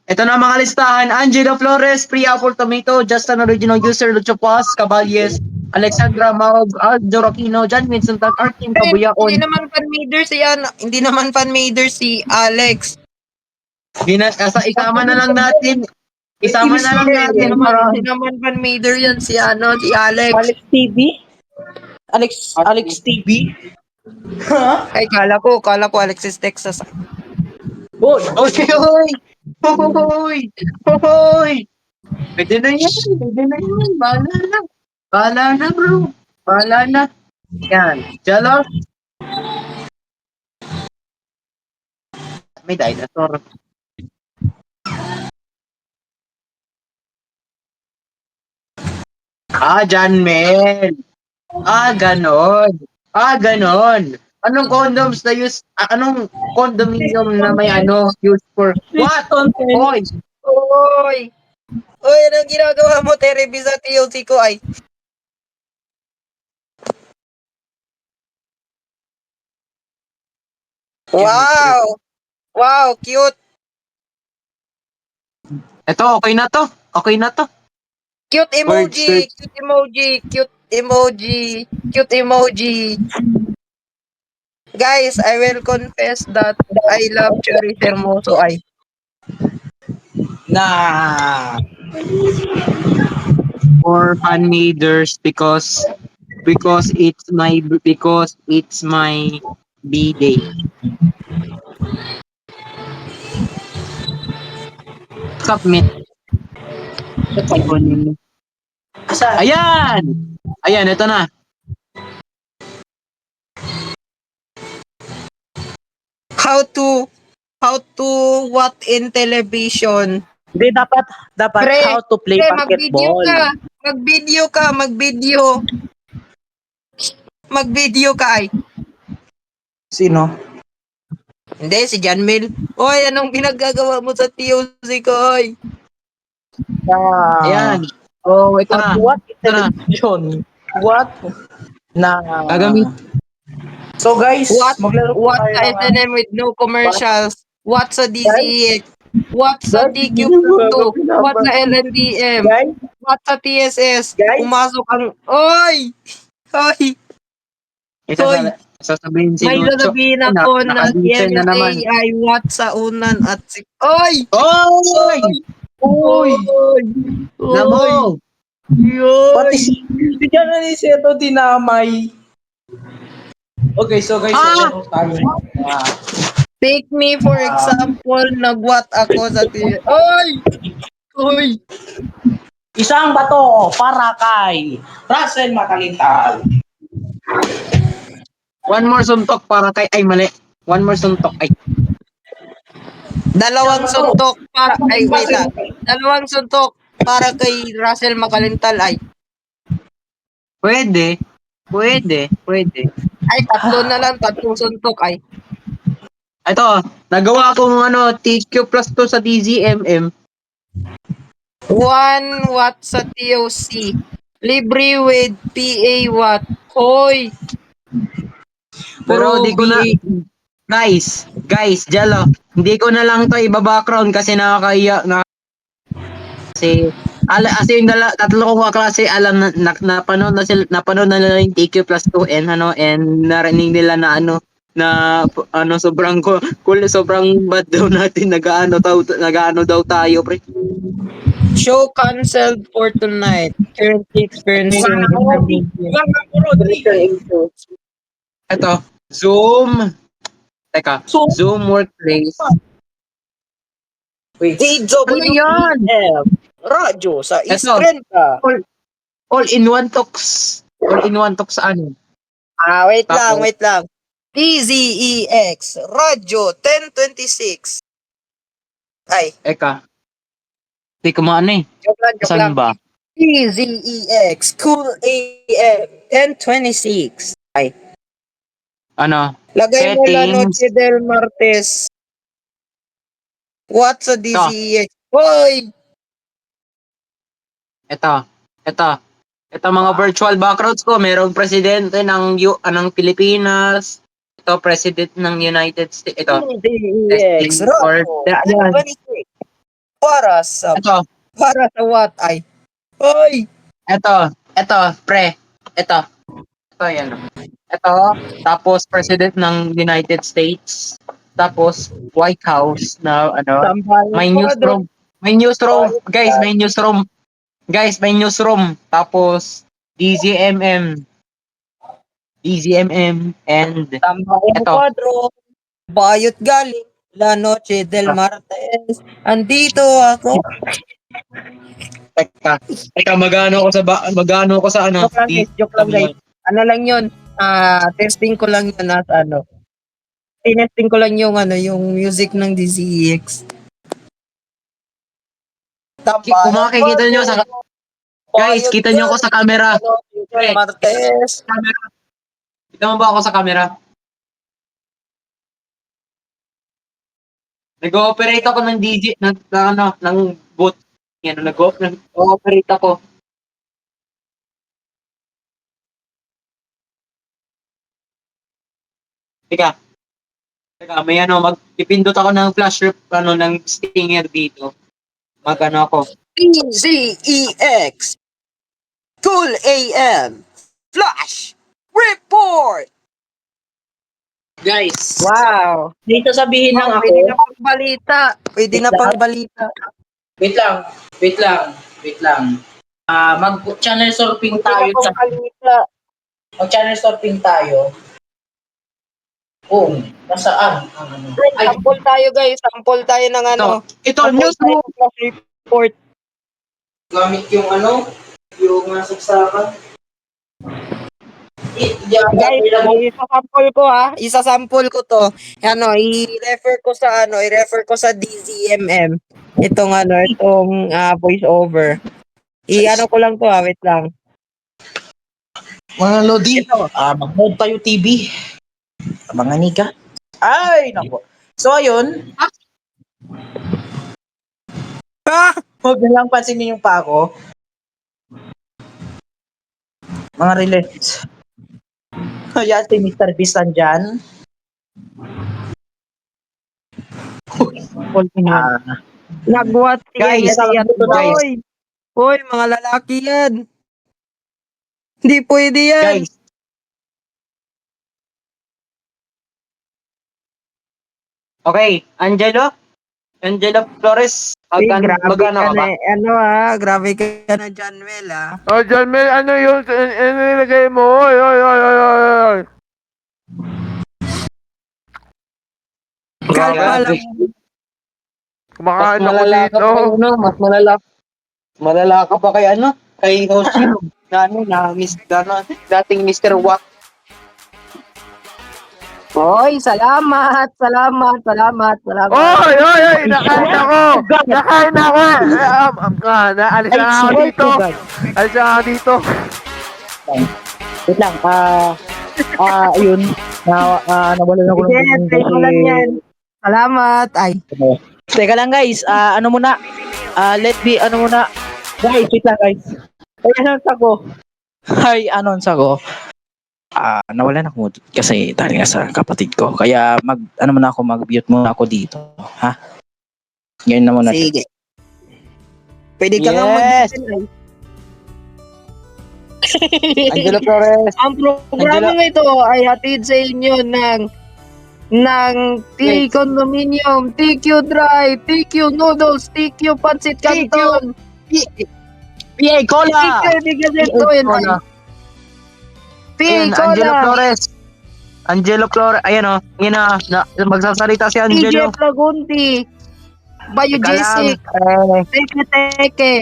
ito na mga listahan. Angelo Flores, Priapol Tomato, Justin Original User, Lucho Paz, Caballes, Alexandra Maog, Aldo Aquino, John Vincent, Artin Kabuyaon. Hindi naman fan mader si Alex. Isama na lang natin. Hindi naman fan mader yan si Alex. Alex TV? Alex TV? Ay, kala ko Alexis Texas. Hoy! Pwede na yan. Bahala na bro. Bahala na. Yan. Jalo. May dinosaur. John Mel. Ganon. Anong condoms na use? Anong condominium na may use for what? Oy, anong ginagawa mo, Terebi, sa TLC ko ay? Wow, cute. Ito, okay na to. Cute emoji. Guys, I will confess that I love Cherry Hermoso ay. For fan-maders because it's my B-day. Submit. Ayan, ito na. How to what in television? Hindi, dapat how to play basketball. Mag-video ka ay. Sino? Hindi, si John Mel. Oy, anong pinagagawa mo sa TOC ko, oy? Ayan. Ito na. What in television? What? Gagamit. So guys, what sa SNM with no commercials? What sa DCX? What sa TQ2? What sa LNDM? What sa TSS? Pumasok ang... Oy! Sasabihin si may Lucho. sasabihin ako na TNSA ay what sa unan at si... Oy! Namo! Pati si Aniceto dinamay. Okay, so guys, take me for example, nagwat ako sa Oy! Isang bato para kay Russell Makalintal. One more suntok para kay... Ay, mali. One more suntok. Ay. Dalawang suntok para... Ay, wait lang. Dalawang suntok para kay Russell Makalintal ay. Pwede. Ay, tatlong suntok ay. Ito, nagawa akong TQ plus 2 sa DZMM. 1 watt sa TOC. Libre with PA watt. Hoy! Pero di ko na... Guys, Jello, hindi ko na lang to iba-background kasi nakakaiyak na... Kasi yung tatlo kong kaklase napanood na nila yung TQ plus 2 and narinig nila na sobrang cool, sobrang bad daw natin nag-ano daw tayo pre. Show canceled for tonight. Currently experiencing Ito, Zoom. Teka, Zoom Workplace. DWEM radyo sa Ito. Istrenta. All-in-one talks. All-in-one talks sa ano? Wait lang, Tapos- wait lang. DZEX radyo 1026. Ay, Eka. Hindi ko maano eh. joke lang, joke lang. Saan ba? DZEX Cool AM 1026. Ay, Ano? lagay mo La Settings. Noche del Martes. What's a DZEX? Hoy! Ito. Ito mga virtual backgrounds ko. Merong presidente ng Pilipinas. Ito, president ng United States. Ito. DZEX Testing for radyo ayan. 1026. Para sa what? Ay. Hoy! Ito, pre. Ito, yan. Ito, tapos president ng United States. Tapos White House na may newsroom. Guys, may newsroom. Tapos DZMM and Tambayan ito. Quadro. Bayot galing. La Noche del Martes. Andito ako. Teka, magano ako sa ano? Joke lang guys. Ano lang yun? Testing ko lang yun at ano. Tinesting ko lang yung yung music ng DZEX. Kung makikita nyo sa guys, kita nyo ako sa camera. Martes. Kita mo ba ako sa camera? Nag-ooperate ako ng DJ ng booth. Yan, nag-ooperate ako. Teka, may magpipindot ako ng flash ng stinger dito. Magano ako. DZEX Cool AM Flash Report. Guys. Wow. Dito sabihin lang ako. Pwede na pang balita. Pwede na pang balita. Wait lang. Mag-channel surfing tayo. Mag-channel surfing tayo. Nasaan? Sample tayo guys. Sample tayo ng ano. Ito, newsroom. Flash report. Gamit yung yung saksakan. Guys, isasample ko isasample ko to. I-refer ko sa DZMM. Itong voice over. Ko lang to wait lang. Mga Lodi, mag-mode tayo TV. Mga nika. Ay, nako. So, ayun. Huwag na lang pansinin yung pako. Mga relates. Ayan, si Mr. Beast nandyan. Nagwat Guys, Hoy, mga lalaki yan. Hindi pwede yan. Guys. Okay, Angelo Flores. Grabe ka na, Janwell, Janmel, ano yung nilagay mo? Oy. Grabe. Kumakain ako dito. Mas malala ka pa kay kay Hoshi. Dating Mr. Wack. Oy, salamat. Oy, nakain ako. Naalis na ako dito. Wait lang, ayun. Nawalan ako ng Take ko lang yan. Salamat. Ay. Teka lang guys, let me, guys, wait lang guys. Announce ako. Nawalan ako kasi dahil nga sa kapatid ko. Kaya mag-mute muna ako dito. Ha? Ngayon na muna. Sige. Pwede ka lang Angelo Flores. Ang programa ito ay hatid sa inyo ng T Condominium, TQ Drive, TQ Noodles, TQ Pancit Canton, PA Cola! Bigyan ko yun. Ayan, Angelo Flores. Angelo Flores. Ayan o. Magsasalita si Angelo. TGF Lagunti. Bayo Teka lang. Jessic. Teke.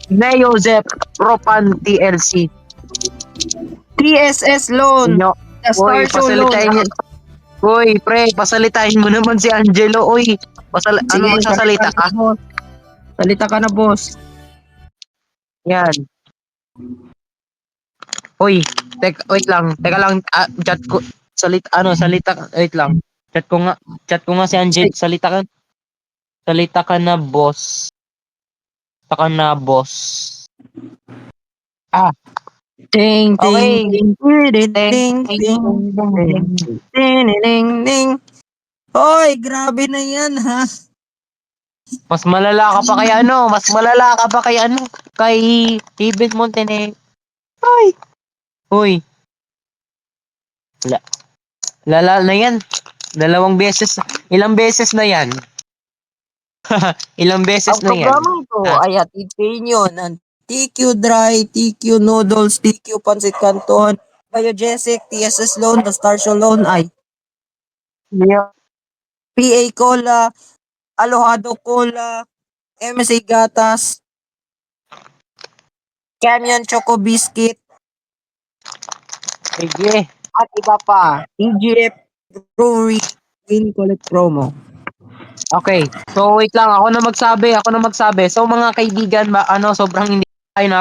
Ne Joseph. Propan TLC. TSS Loan. The Star Show Loan. pasalitain niyo. Uy, pre, pasalitain mo naman si Angelo. Uy, magsasalita ka? Salita ka na, boss. Yan. Uy, wait lang. Teka lang, chat ko. Salita, wait lang. Chat ko nga si Angel. Salita ka na, boss. Salita ka na, boss. Ding, Okay. ding, ding, ding. Hoy, grabe na yan, ha? Mas malala ka pa kay kay David Montenegro. Uy. Lala na yan. Ilang beses na yan. Ilang beses Ang na yan. programang ito ay hatid sa inyo ng TQ Dry, TQ Noodles, TQ Pancit Canton, Biogesic, TSS Loan, The Star Show Loan ay PA Cola, Alohado Cola, MSA Gatas, Canyon Choco Biscuit, Sige. at iba pa. TGF Brewery Win Collect Promo. Okay. So wait lang, ako na magsabi. So mga kaibigan, sobrang hindi tayo na.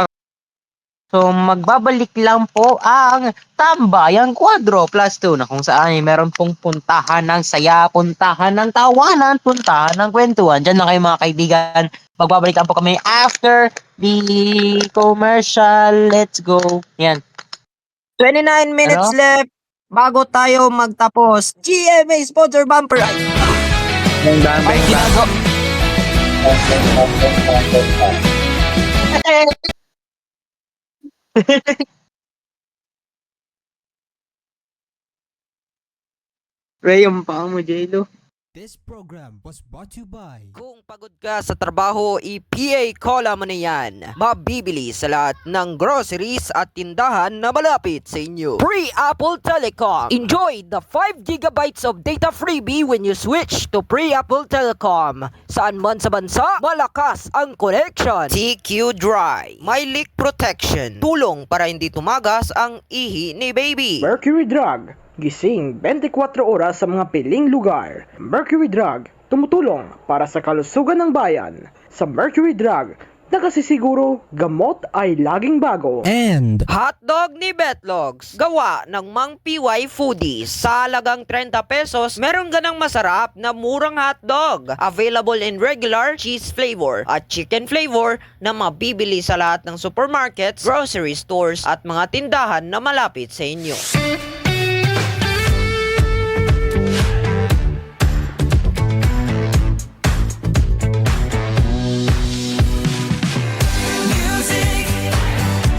So magbabalik lang po ang Tambayang Quadro Plus 2 na kung saan ay meron pong puntahan ng saya, puntahan ng tawanan, puntahan ng kwentuhan. Diyan na kayo mga kaibigan. Magbabalik lang po kami after the commercial. Let's go. Yan. 29 minutes left bago tayo magtapos. GMA Sponsor Bumper. Ay, ginago. Ray, yung paa mo, J-Lo. This program was brought to you by Kung pagod ka sa trabaho, i-PA Cola mo na yan. Mabibili sa lahat ng groceries at tindahan na malapit sa inyo. Free Apple Telecom. Enjoy the 5 gigabytes of data freebie when you switch to Free Apple Telecom. Saan man sa bansa, malakas ang connection. TQ Dry. May leak protection. Tulong para hindi tumagas ang ihi ni baby. Mercury Drug. Gising 24 oras sa mga piling lugar. Mercury Drug, tumutulong para sa kalusugan ng bayan. Sa Mercury Drug, nakasisiguro gamot ay laging bago. and Hotdog ni Betlogs, gawa ng Mang PY Foodies. Sa halagang 30 pesos, meron ka ng masarap na murang hotdog. Available in regular, cheese flavor at chicken flavor na mabibili sa lahat ng supermarkets, grocery stores at mga tindahan na malapit sa inyo.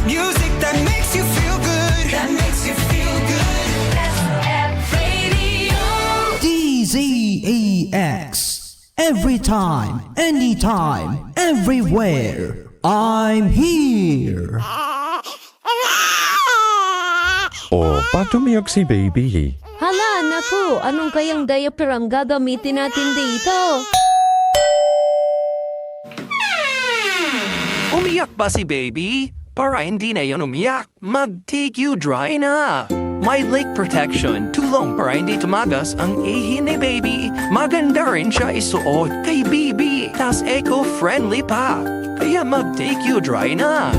Music that makes you feel good. That makes you feel good. SF Radio. DZAX. Every time, anytime, everywhere. I'm here. Oh, ba't umiyak si baby? Hala, naku, anong kayang diaper ang gagamitin natin dito? Umiyak ba si baby? Para hindi na yan umiyak, mag-TQ Dry na. May leak protection, tulong para hindi tumagas ang ihi ni baby. Maganda rin siya isuot kay baby, tas eco-friendly pa. Kaya mag-TQ Dry na.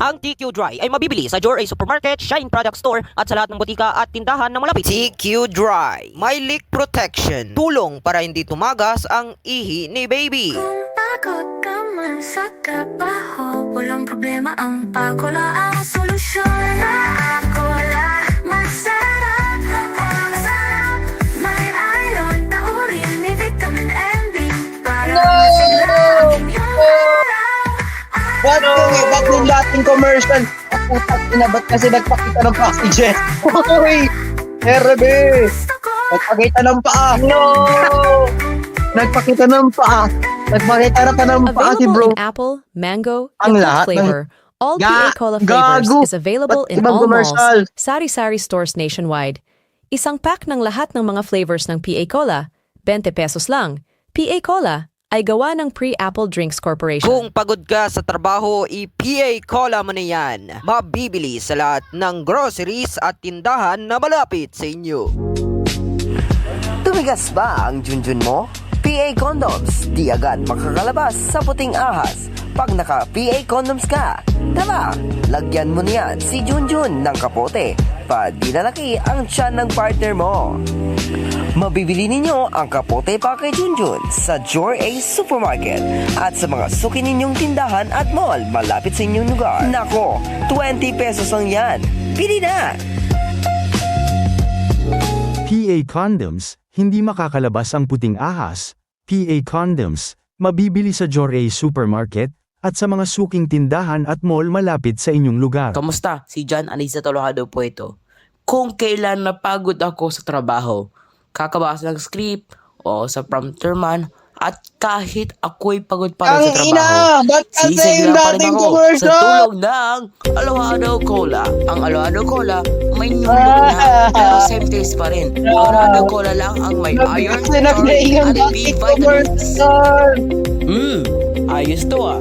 Ang TQ Dry ay mabibili sa Joy Supermarket, Shine Product Store at sa lahat ng butika at tindahan na malapit. TQ Dry. May leak protection. Tulong para hindi tumagas ang ihi ni baby. Pagod ka man sa trabaho, walang problema ang Pacola ang solusyon. Pacola, masarap, masarap. May iron na urin, may vitamin and B para masigla ang iyong araw. Ba't yung dating commercial? Putak ina, ba't kasi nagpakita ng passages? Uy! Herbe! Nagpakita ng paa! No! Nagpakita ng paa! Nagpakita pa naman pa kasi Available bro. in apple, mango, Ang Yakult lahat ng- flavor. All PA Cola flavors gago. is available Ba't in ibang all malls, commercial? sari-sari stores nationwide. Isang pack ng lahat ng mga flavors ng PA Cola, 20 pesos lang. PA Cola ay gawa ng Pre-Apple Drinks Corporation. Kung pagod ka sa trabaho, i-PA Cola mo na yan. Mabibili sa lahat ng groceries at tindahan na malapit sa inyo. Tumigas ba ang junjun mo? PA Condoms, di agad makakalabas sa puting ahas. Pag naka-PA Condoms ka, tara, lagyan mo niyan si Junjun ng kapote. Pa di lalaki ang tiyan ng partner mo. Mabibili ninyo ang kapote pa kay Junjun sa Jor A Supermarket at sa mga suki ninyong tindahan at mall malapit sa inyong lugar. Nako, 20 pesos lang yan. Pili na! PA Condoms, hindi makakalabas ang puting ahas. PA Condoms, mabibili sa Jor A Supermarket at sa mga suking tindahan at mall malapit sa inyong lugar. Kamusta? Si John Anisa Tolojado po ito. Kung kailan napagod ako sa trabaho, kakabasa ng script o sa prompter man, at kahit ako'y pagod pa rin sa Ang ina! trabaho, Ba't ang sisigla same pa rin dating ako commercial? sa tulog ng Alohado Cola. Ang Alohado Cola may nyulog na pero same taste pa rin. Alohado Cola lang ang may iron, taurine, at B vitamins. Ayos to ah.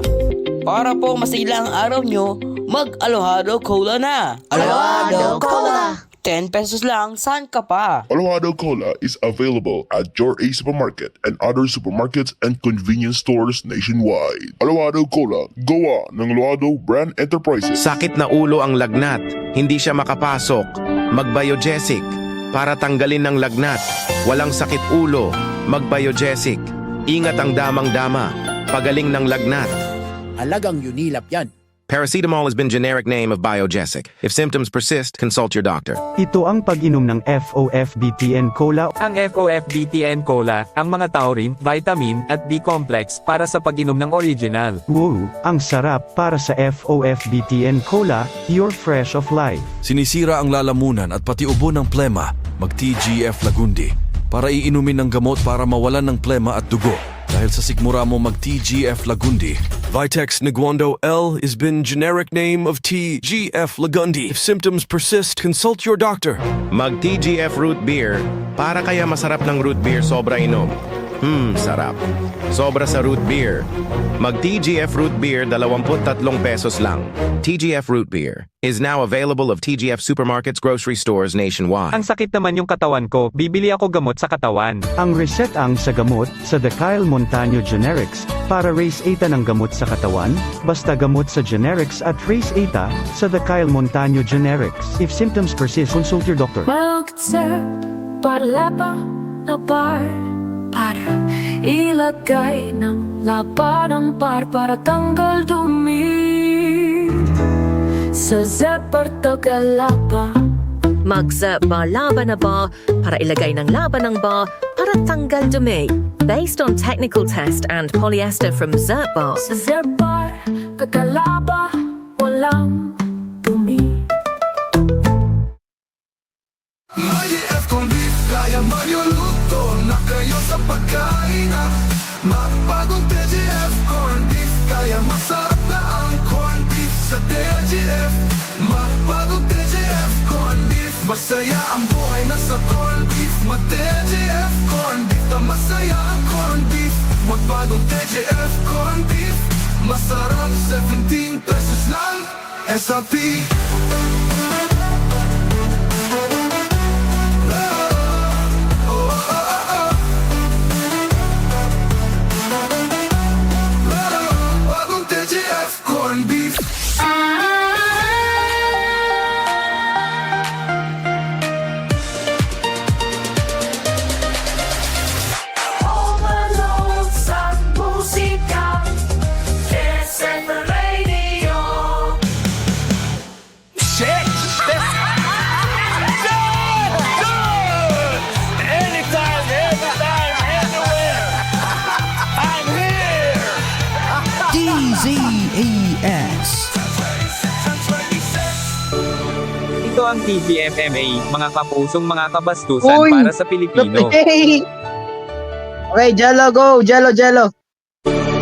Para po masila ang araw nyo, mag-Alohado Cola na. Alohado Cola! 10 pesos lang, saan ka pa? Alohado Cola is available at Jor A Supermarket and other supermarkets and convenience stores nationwide. Alohado Cola, gawa ng Alohado Brand Enterprises. Sakit na ulo ang lagnat, hindi siya makapasok. Mag-Biogesic para tanggalin ng lagnat. Walang sakit ulo, mag-Biogesic. Ingat ang damang-dama, pagaling ng lagnat. Alagang Unilap yan. Paracetamol has been generic name of Biogesic. If symptoms persist, consult your doctor. Ito ang pag-inom ng FOFBTN Cola. Ang FOFBTN Cola, ang mga taurine, vitamin, at B-complex para sa pag-inom ng original. Wow, ang sarap para sa FOFBTN Cola, you're fresh of life. Sinisira ang lalamunan at pati ubo ng plema, mag-TGF Lagundi. Para iinumin ng gamot para mawalan ng plema at dugo. Dahil sa sikmura mo mag-TGF Lagundi. Vitex Neguando L is been generic name of TGF Lagundi. If symptoms persist, consult your doctor. Mag-TGF Root Beer, para kaya masarap ng root beer sobra inom. Sarap. Sobra sa root beer. Mag-TGF Root Beer, 23 pesos lang. TGF Root Beer is now available of TGF Supermarkets, grocery stores nationwide. Ang sakit naman yung katawan ko, bibili ako gamot sa katawan. Ang reseta sa gamot sa The Kyle Montaño Generics para raise 8 ng gamot sa katawan, basta gamot sa generics at raise 8 sa The Kyle Montaño Generics. If symptoms persist, consult your doctor. Mag-sir, parlapa na bar. Para ilagay ng lapa ng bar para tanggal dumi. Sa Zepar Tagalapa. Mag-Zep Bar Laban na Bar para ilagay ng laban ng bar para tanggal dumi. Based on technical test and polyester from Zep Bar. Sa Zepar Tagalapa, walang dumi. IDF Condit, kaya man yung luto na kayo sa pagkain Mapagong TGF Corn Beef, kaya masarap na ang corn beef sa TGF Mapagong TGF Corn Beef, masaya ang buhay na sa corn beef Mag-TGF Corn Beef, na masaya ang corn beef Magpagong TGF Corn Beef, masarap 17 pesos lang SRP. Corn beef. Overload sa musika, SM Radio. Check. Anytime, anywhere. I'm here. DZAS. Ito ang TGFMA, mga kapusong mga kabastusan Uy, para sa Pilipino. Okay, Jello, go! Jello.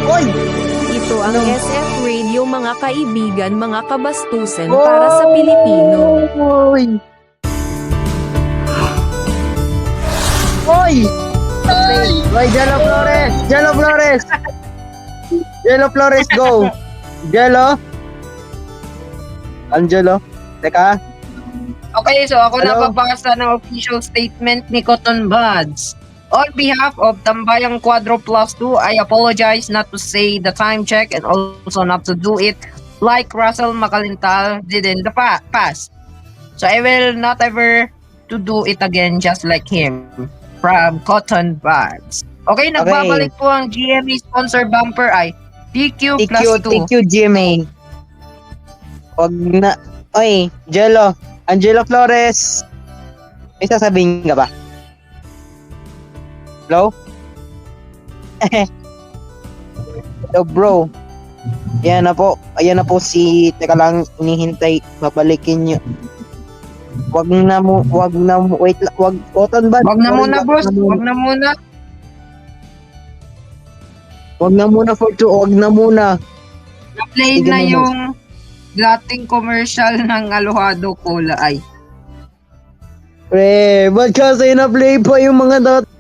Ito ang SF Radio mga kaibigan, mga kabastusan para sa Pilipino. Oy! Oy, Jello Flores! Jello Flores! Jello Flores, go! Jello? Angelo? Teka. Okay, so ako Hello? nababasa ng official statement ni Cotton Buds. On behalf of Tambayang Quadro Plus 2, I apologize not to say the time check and also not to do it like Russell Macalintal did in the past. So I will not ever to do it again just like him. From Cotton Buds. Okay, nagbabalik po ang GMA sponsor bumper ay TQ plus 2. TQ GMA. Wag na. Oy, Jello. Angelo Flores. May sasabihin ka ba? Hello? Hello, bro. Ayan na po. Ayan na po si... Teka lang, inihintay. Babalikin nyo. Wag na, wait lang. Wag, Cotton Buds. Wag na muna, boss. Wag na muna. Wag na muna, wag na muna. Na-play Sige na na, yung dating commercial ng Alohado Cola ay. Pre, ba't kasi na-play pa yung mga dati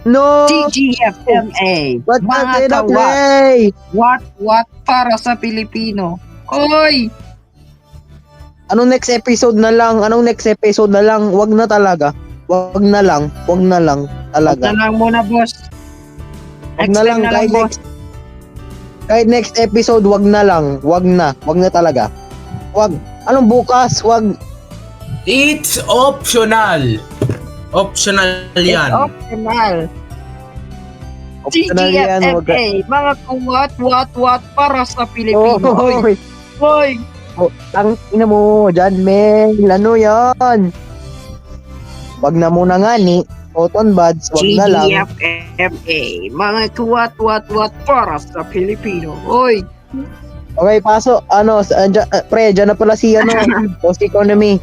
No! TGFMA. Ba't Mga kasi kawat. na-play? What para sa Pilipino? Oy! Anong next episode na lang? Wag na talaga. Wag na lang talaga. Wag na lang muna, boss. Wag na lang, kahit next episode, wag na lang. Wag na talaga. Wag. Anong bukas? Wag. It's optional. Optional yan. Optional. Optional yan, wag ka- TGFMA. Mga what para sa Pilipino. Oy! Oy! Oh, ina mo, John Mel. Ano yan? Wag na muna nga ni. Cotton Buds, wag na lang. TGFMA. Mga what para sa Pilipino. Oy! Okay, paso. Pre, dyan na pala si Post Economy.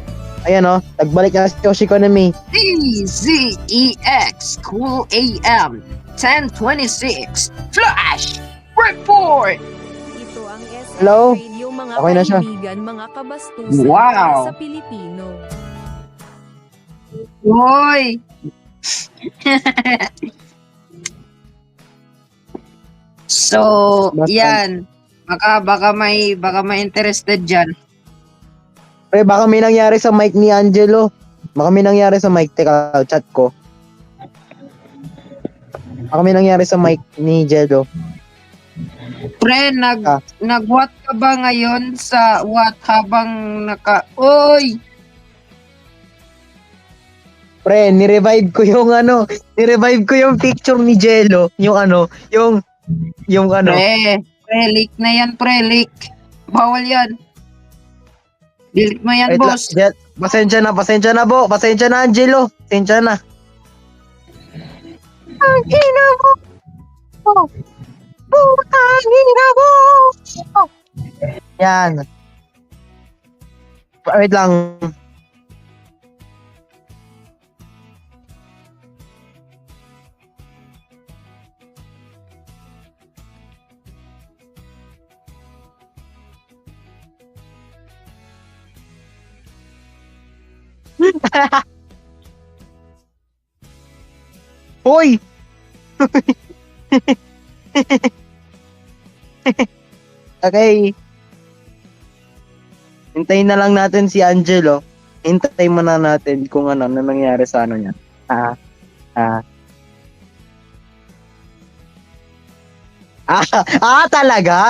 Ayan nagbalik na si Tosh Economy. DZEX Cool AM 1026 Flash Report. Ito ang SF Hello? Radio mga Okay na siya. kaibigan, mga kabastusan Wow. para sa Pilipino. Hoy! So, yan. Baka may interested diyan. Pre, baka may nangyari sa mic ni Angelo. Baka may nangyari sa mic. Teka, chat ko. Baka may nangyari sa mic ni Jello. Pre, nag-what ka ba ngayon sa what habang Oy! Pre, nirevive ko yung picture ni Jello. Yung Pre, leak na yan, pre, leak. Bawal yan. Delete mo yan, wait boss. lang, pasensya na, bo. Pasensya na, Angelo. Pasensya na. Ang ina mo. Putang ina mo. Yan. Wait lang. Hoy! Okay. Hintayin na lang natin si Angelo. Hintayin mo na natin kung ano na nangyari sa niya. Talaga?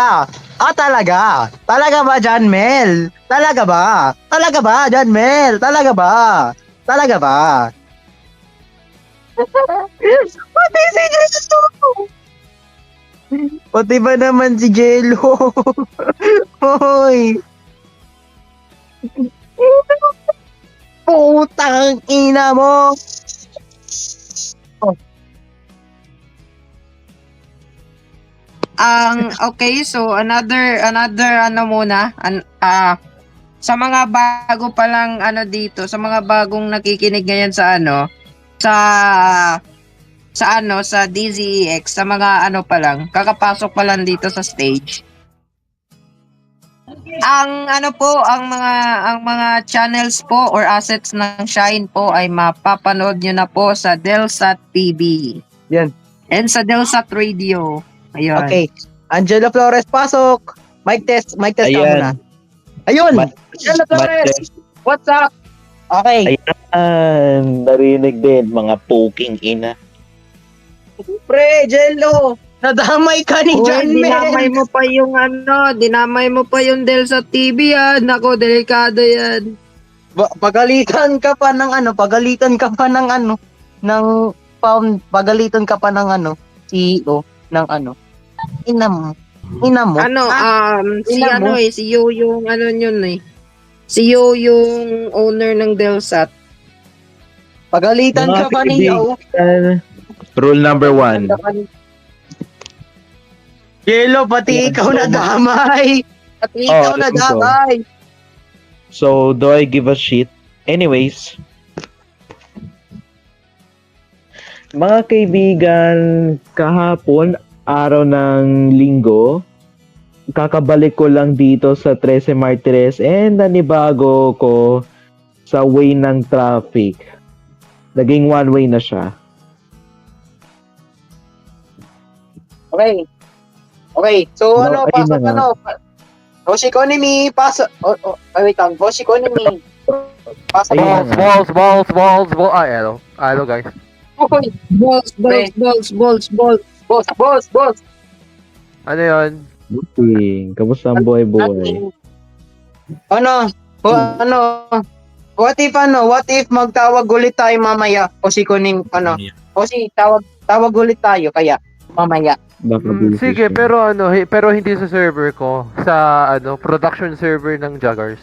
Talaga ba, John Mel? Talaga ba, John Mel? Talaga ba? Pati si Jello! Pati ba naman si Jello? Hoy! Putang ina mo! Okay, so another muna. Sa mga bago pa lang dito, sa mga bagong nakikinig ngayon sa sa sa DZEX, sa mga pa lang, kakapasok pa lang dito sa stage. Ang mga channels po or assets ng Shine po ay mapapanood nyo na po sa Delsat TV. Yan. And sa Delsat Radio. Ayun. Okay. Angelo Flores, pasok. Mic test ka muna. Ayun. Angelo Flores, what's up? Okay. Ayan, narinig din mga poking ina. Pre, Jello, nadamay ka ni John Mel. Dinamay mo pa yung Delsat TV yan. Nako, delikado yan. Pagalitan ka pa ng CEO ng ina mo. Si Yo yung CEO yung owner ng Delsat. Pagalitan ka pa ni Yo. Rule number 1. Yelo, pati ikaw nadamay. So, do I give a shit? Anyways, mga kaibigan, kahapon, araw ng linggo, kakabalik ko lang dito sa 13 Martires and nanibago ko sa way ng traffic. Naging one way na siya. Okay. So, Boss Economy, pasok. Wait lang. Boss Economy. Pasok. Balls. Hello guys. Okay. Balls. Ano yun? Buting, kamusta ang buhay? What if magtawag ulit tayo mamaya? Tawag ulit tayo kaya mamaya. Sige, pero hindi sa server ko, sa production server ng Jaggers.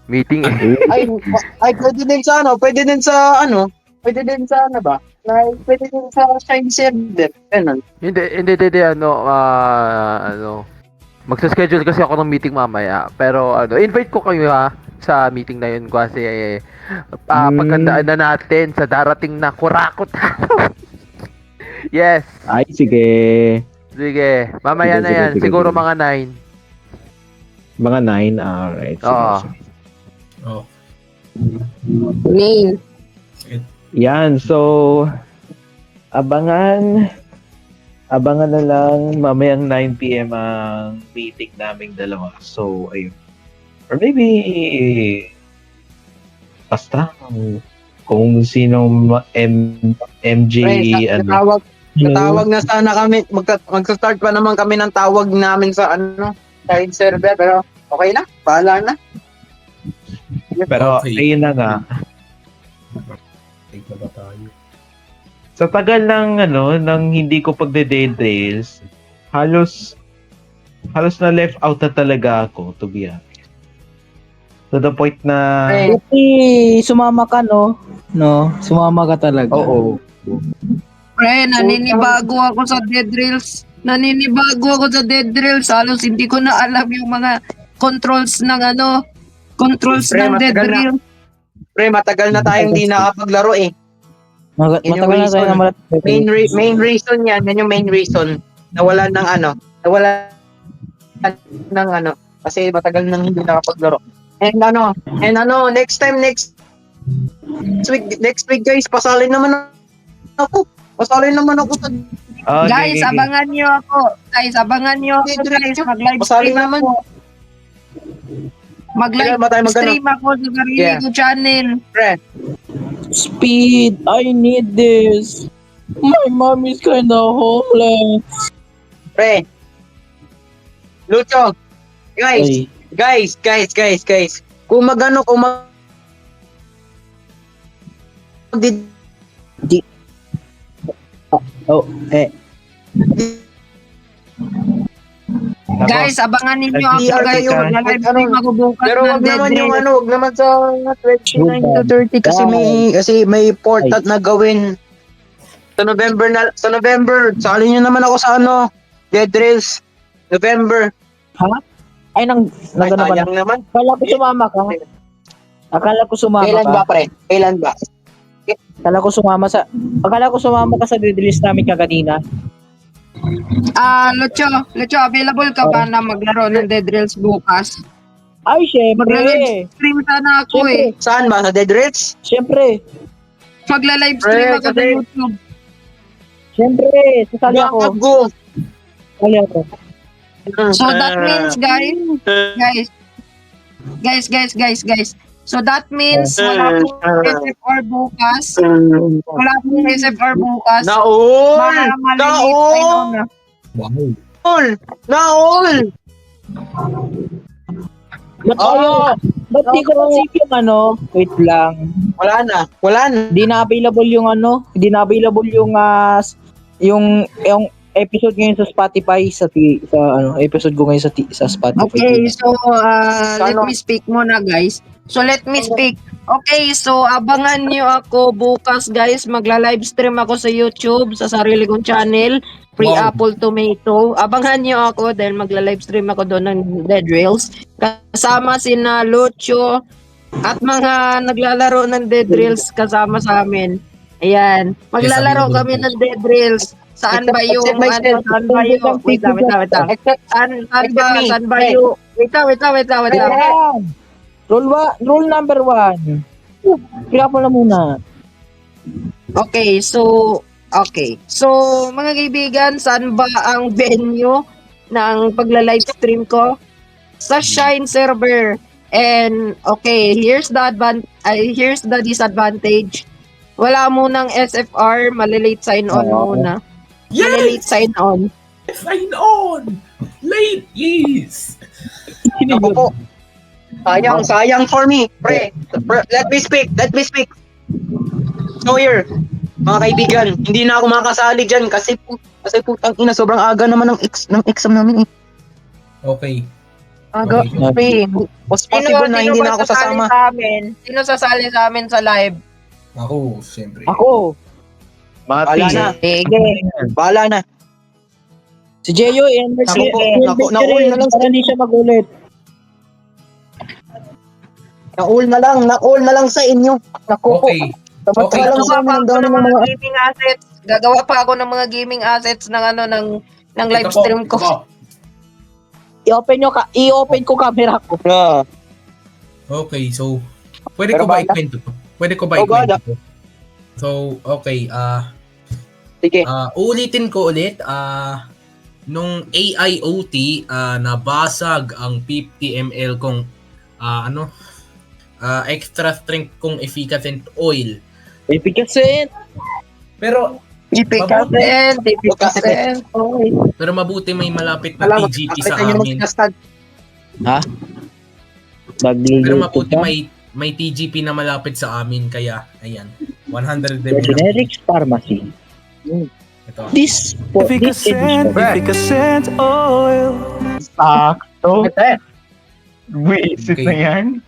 Meeting Pwede din sa Pwede din sa Shine server. Hindi, magsa-schedule kasi ako ng meeting mamaya. Pero invite ko kayo sa meeting na yun kasi pagkandaan na natin sa darating na kurakot. Yes. Ay, sige. Mamaya na yan. Siguro mga 9. Mga 9? Alright. Oh. Yan, so abangan na lang mamayang 9 PM ang meeting naming dalawa. So, ayun. Or maybe basta kung sino MJ Tatawag na sana kami. Magsa-start pa naman kami ng tawag namin sa Shine server, pero okay na. Bahala na. Pero ayun na nga. Sa tagal ng hindi ko pagde-details, halos na left out na talaga ako, to be honest. To the point na Sumama ka, no? Sumama ka talaga. Oo. Pre, naninibago ako sa dead drills. Halos hindi ko na alam yung mga controls ng dead drill. Pre, matagal na tayong hindi nakapaglaro eh. Matagal na tayo naman. Main reason yan. Yan yung main reason. Nawala ng kasi matagal nang hindi nakapaglaro. And next week guys, pasalin naman ako sa Guys, abangan nyo ako. Guys. Mag-live stream ako. Mag-live stream ako sa sarili ko channel. Speed, I need this. My mom is kinda homeless. Pre. Lucho. Guys. Kung Guys, abangan ninyo ako guys. Mag-live stream ako bukas. Pero wag naman wag naman sa 29 to 30 kasi may portat na gawin sa November. Sali niyo naman ako sa Dead Drills November. Ha? Ay naman. Akala ko sumama ka. Kailan ba, pre? Akala ko sumama ka sa dead-list namin kaganina. Lucho, available ka ba na maglaro ng Dead Reels bukas? Ay, syempre. Magla-live stream sana ako eh. Saan ba? Sa Dead Reels? Syempre. Magla-live stream ako sa YouTube. Syempre, sasali ako. Sasali ako. So that means guys. So that means wala pong SFR bukas. Wala pong SFR bukas. Naul! Para maliliit ay na. Naul! Ba't di ko nasip yung wait lang. Wala na. Di na available yung yung episode ngayon sa Spotify episode ko ngayon sa Spotify. Okay, so let me speak muna guys. Okay, so abangan nyo ako bukas guys. Magla-live stream ako sa YouTube sa sarili kong channel, Free Apple Tomato. Abangan nyo ako dahil magla-live stream ako doon ng Dead Reels. Kasama sina Lucho at mga naglalaro ng Dead Reels kasama sa amin. Ayan, maglalaro kami ng Dead Reels. Saan ba yung saan ba yung wait lang. Saan ba yung wait lang. Rule number 1. Kaya mo na muna. Okay, so mga kaibigan, saan ba ang venue ng pagla-live stream ko? Sa Shine server. And okay, here's the disadvantage. Wala munang SFR, malilate sign on muna. Malilate sign on. Sign on! Late, yes! Ako po. Sayang for me. Pre, let me speak. So here, mga kaibigan, hindi na ako makakasali dyan kasi putang ina, sobrang aga naman ng exam namin eh. Okay. Aga, pre. Was possible na hindi na ako sasama. Sino sasali sa amin sa live? Ako, siyempre. Ako. Bahala na. Bahala na. Si Jeyo, naul na lang. Para hindi siya magulit. Naul na lang sa inyo. Okay. Gaming assets. Gagawa pa ako ng mga gaming assets ng live stream ko. I-open ko camera ko. Okay, so pwede ko ba ikwento to? So, okay, sige. Ulitin ko ulit, nung AIoT, nabasag ang 50 ml kong extra strength kong efficacent oil. Efficacent? Pero Efficacent oil. Pero mabuti may malapit na TGP sa amin. Ha? Pero mabuti may TGP na malapit sa amin, kaya ayan, 100 ml. Generics Pharmacy. Ito. This Efficacent oil. Sakto. Wisit na yan.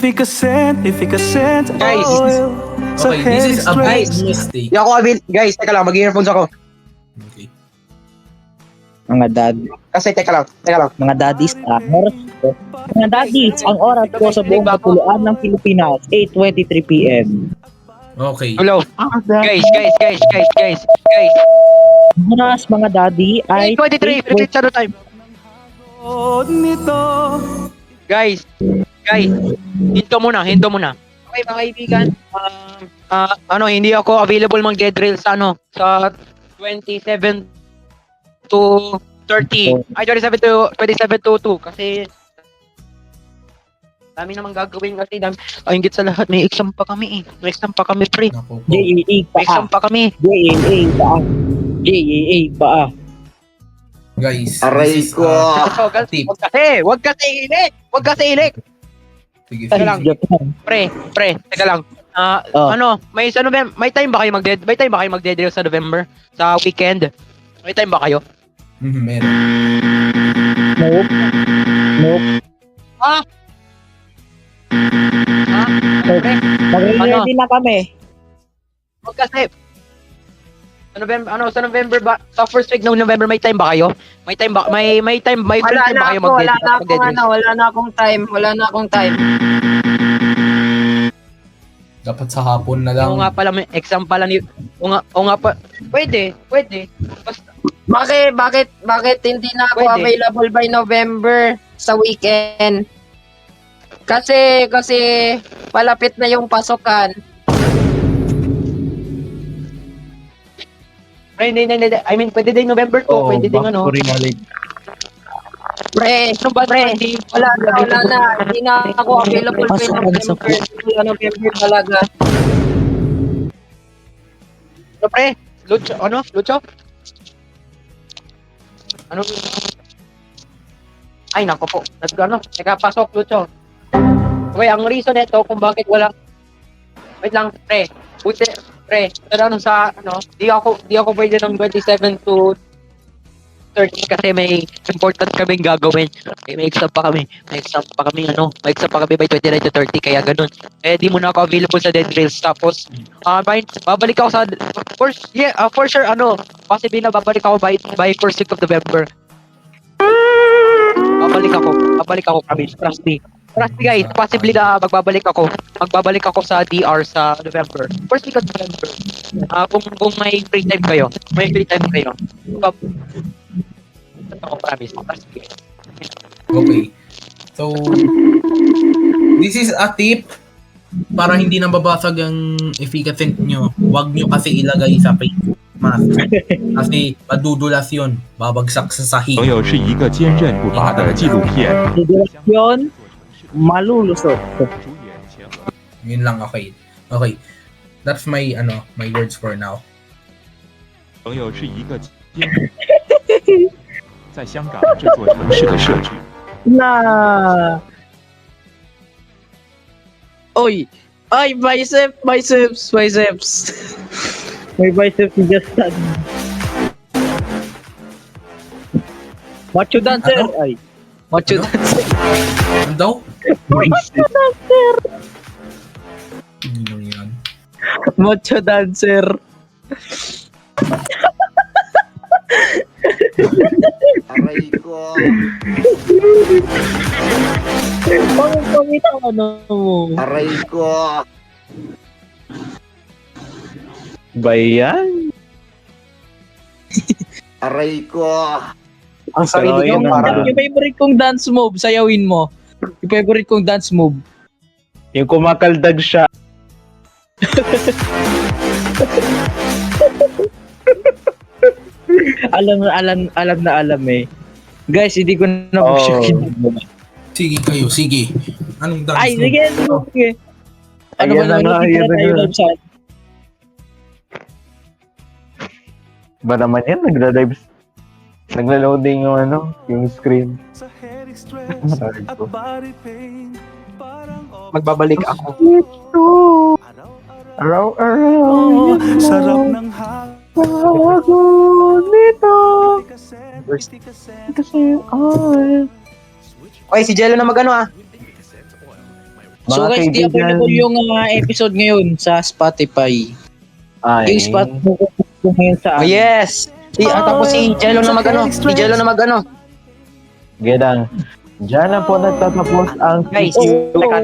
Efficacent Guys, oil. Okay, this is a big mistake. Guys, teka lang, mag-earphones ako. Okay. Teka lang. Mga daddies, ang oras ko sa buong kapuluan ng Pilipinas, 8:23 p.m. Okay. Hello. Guys. Oras, mga daddy, ay 23, Philippine Standard Time. Guys, hinto muna. Okay, mga kaibigan. Hindi ako available mag-dead rail sa sa 27 to 30. Ay, 27 to 2 kasi dami namang gagawin kasi hingit sa lahat may exam pa kami pre. JEA pa. May exam pa kami. JEA pa. Guys, Aray ko. Wag kasi ilik. Sige. Teka lang. Pre, teka lang. May time ba kayo mag-dead rail sa November? Sa weekend? May time ba kayo? Meron. Nope. Pre, Mag-ready na kami. wag kasi. Sa November ba? Sa first week ng November may time ba kayo? May free time ba kayo mag-dead rail? Wala na akong time. Dapat sa hapon na lang. Oo nga pala, may exam pala ni... Oo nga pa... Pwede. Basta, Bakit hindi na ako Pwede. available by November sa weekend? Kasi palapit na yung pasokan. hindi. I mean, pwede din November 2, pwede din ano. Pre, wala na. Hindi na ako available by November. November talaga. Ano pre? Lucho? Ano? Ay, nako po. Nagkapasok, Lucho. Okay, ang reason nito kung bakit wala... Wait lang, pre. Di ako pwede ng 27 to 30 kasi may important kaming gagawin. May exam pa kami. May exam pa kami by 29 to 30, kaya ganun. Di muna ako available sa dead rails. Tapos, babalik ako sa, for sure, possibly na babalik ako by first week of November. Babalik ako kami. Trust me guys, possibly na magbabalik ako sa DR sa November. First week of November. Kung may free time kayo. Ako promise. Okay. So, this is a tip para hindi nababasag ang efficacy nyo. Huwag nyo kasi ilagay sa face mask. Kasi madudulas yun. Babagsak sa sahig. 朋友是一个坚韧不拔的纪录片。 Yun, malulusot. Yun lang, okay. Okay. That's my words for now. 朋友是一个坚在香港这座城市的社区。 Na. Oy. Ay, biceps. May biceps si Justin. Macho dancer. Ay. Macho dancer. Ano daw? Macho dancer. Ano yan? Macho dancer. Aray ko. Pangit ang ano mo. Aray ko. Bayan? Aray ko. Ang sarili ko. Yung favorite kong dance move, sayawin mo. Yung favorite kong dance move. Yung kumakaldag siya. alam eh. Guys, hindi ko na Sige kayo, sige. Anong dance? Ay, sige. Ano ba naman tayo website? Ba naman yan? Nagla-loading yung screen. Sorry po. Magbabalik ako. Araw-araw. Sarap ng hapon nito. Kasi Okay, si Jello na magano ah. So guys, di available yung episode ngayon sa Spotify. Yung Spotify ngayon sa... Oh, yes! Tapos si Jello na magano. Gedang. Diyan na po nagtatapos ang Guys, teka.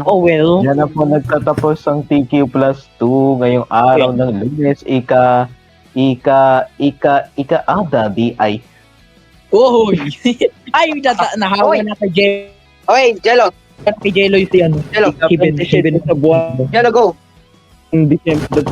Oh well. Diyan na po nagtatapos ang TQ Plus 2 ngayong araw ng Lunes. Ika Ada DI. Oy! Ay, nahawa na kay Jello. Okay, Jello. Kay Jello yung si Jello. 27 sa buwan. Jello, go. December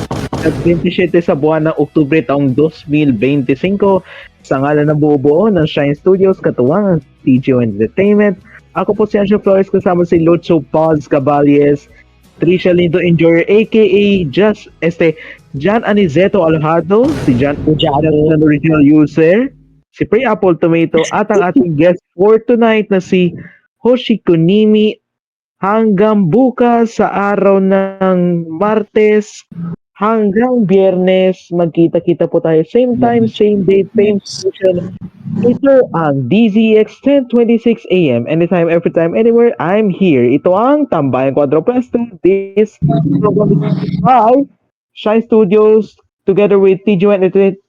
27 sa buwan ng Oktubre taong 2025 sa ngalan ng buo-buo ng Shine Studios, katuwang ng TGO Entertainment. Ako po si Anjo Flores kasama si Lucho Paz Caballes, Trisha Lindo Enjoyer aka Jan Anizeto Alojado, si Jan Ujado ng original user, si Pre Apple Tomato at ang ating guest for tonight na si Hoshiko Nimi. Hanggang bukas sa araw ng Martes hanggang Biyernes, magkita-kita po tayo. Same time, same date, same station. Ito ang DZX 1026 AM. Anytime, every time, anywhere, I'm here. Ito ang Tambayan Quadropresto. This by Shine Studios together with TGO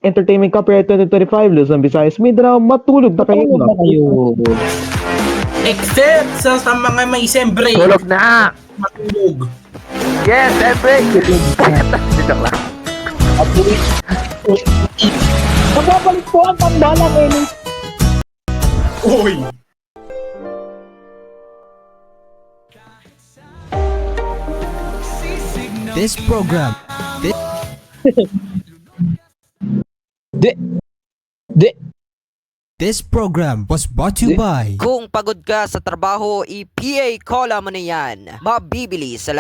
Entertainment Copyright 2025 Luzon, Visayas, Mindanao. Matulog na kayo. Except sa mga may sembre. Tulog na! Matulog. Yes, every! Dito lang. Magbabalik po ang tambalang eh. Uy! This program. This program was brought to you by Kung pagod ka sa trabaho, i-PA Cola mo na yan. Mabibili sa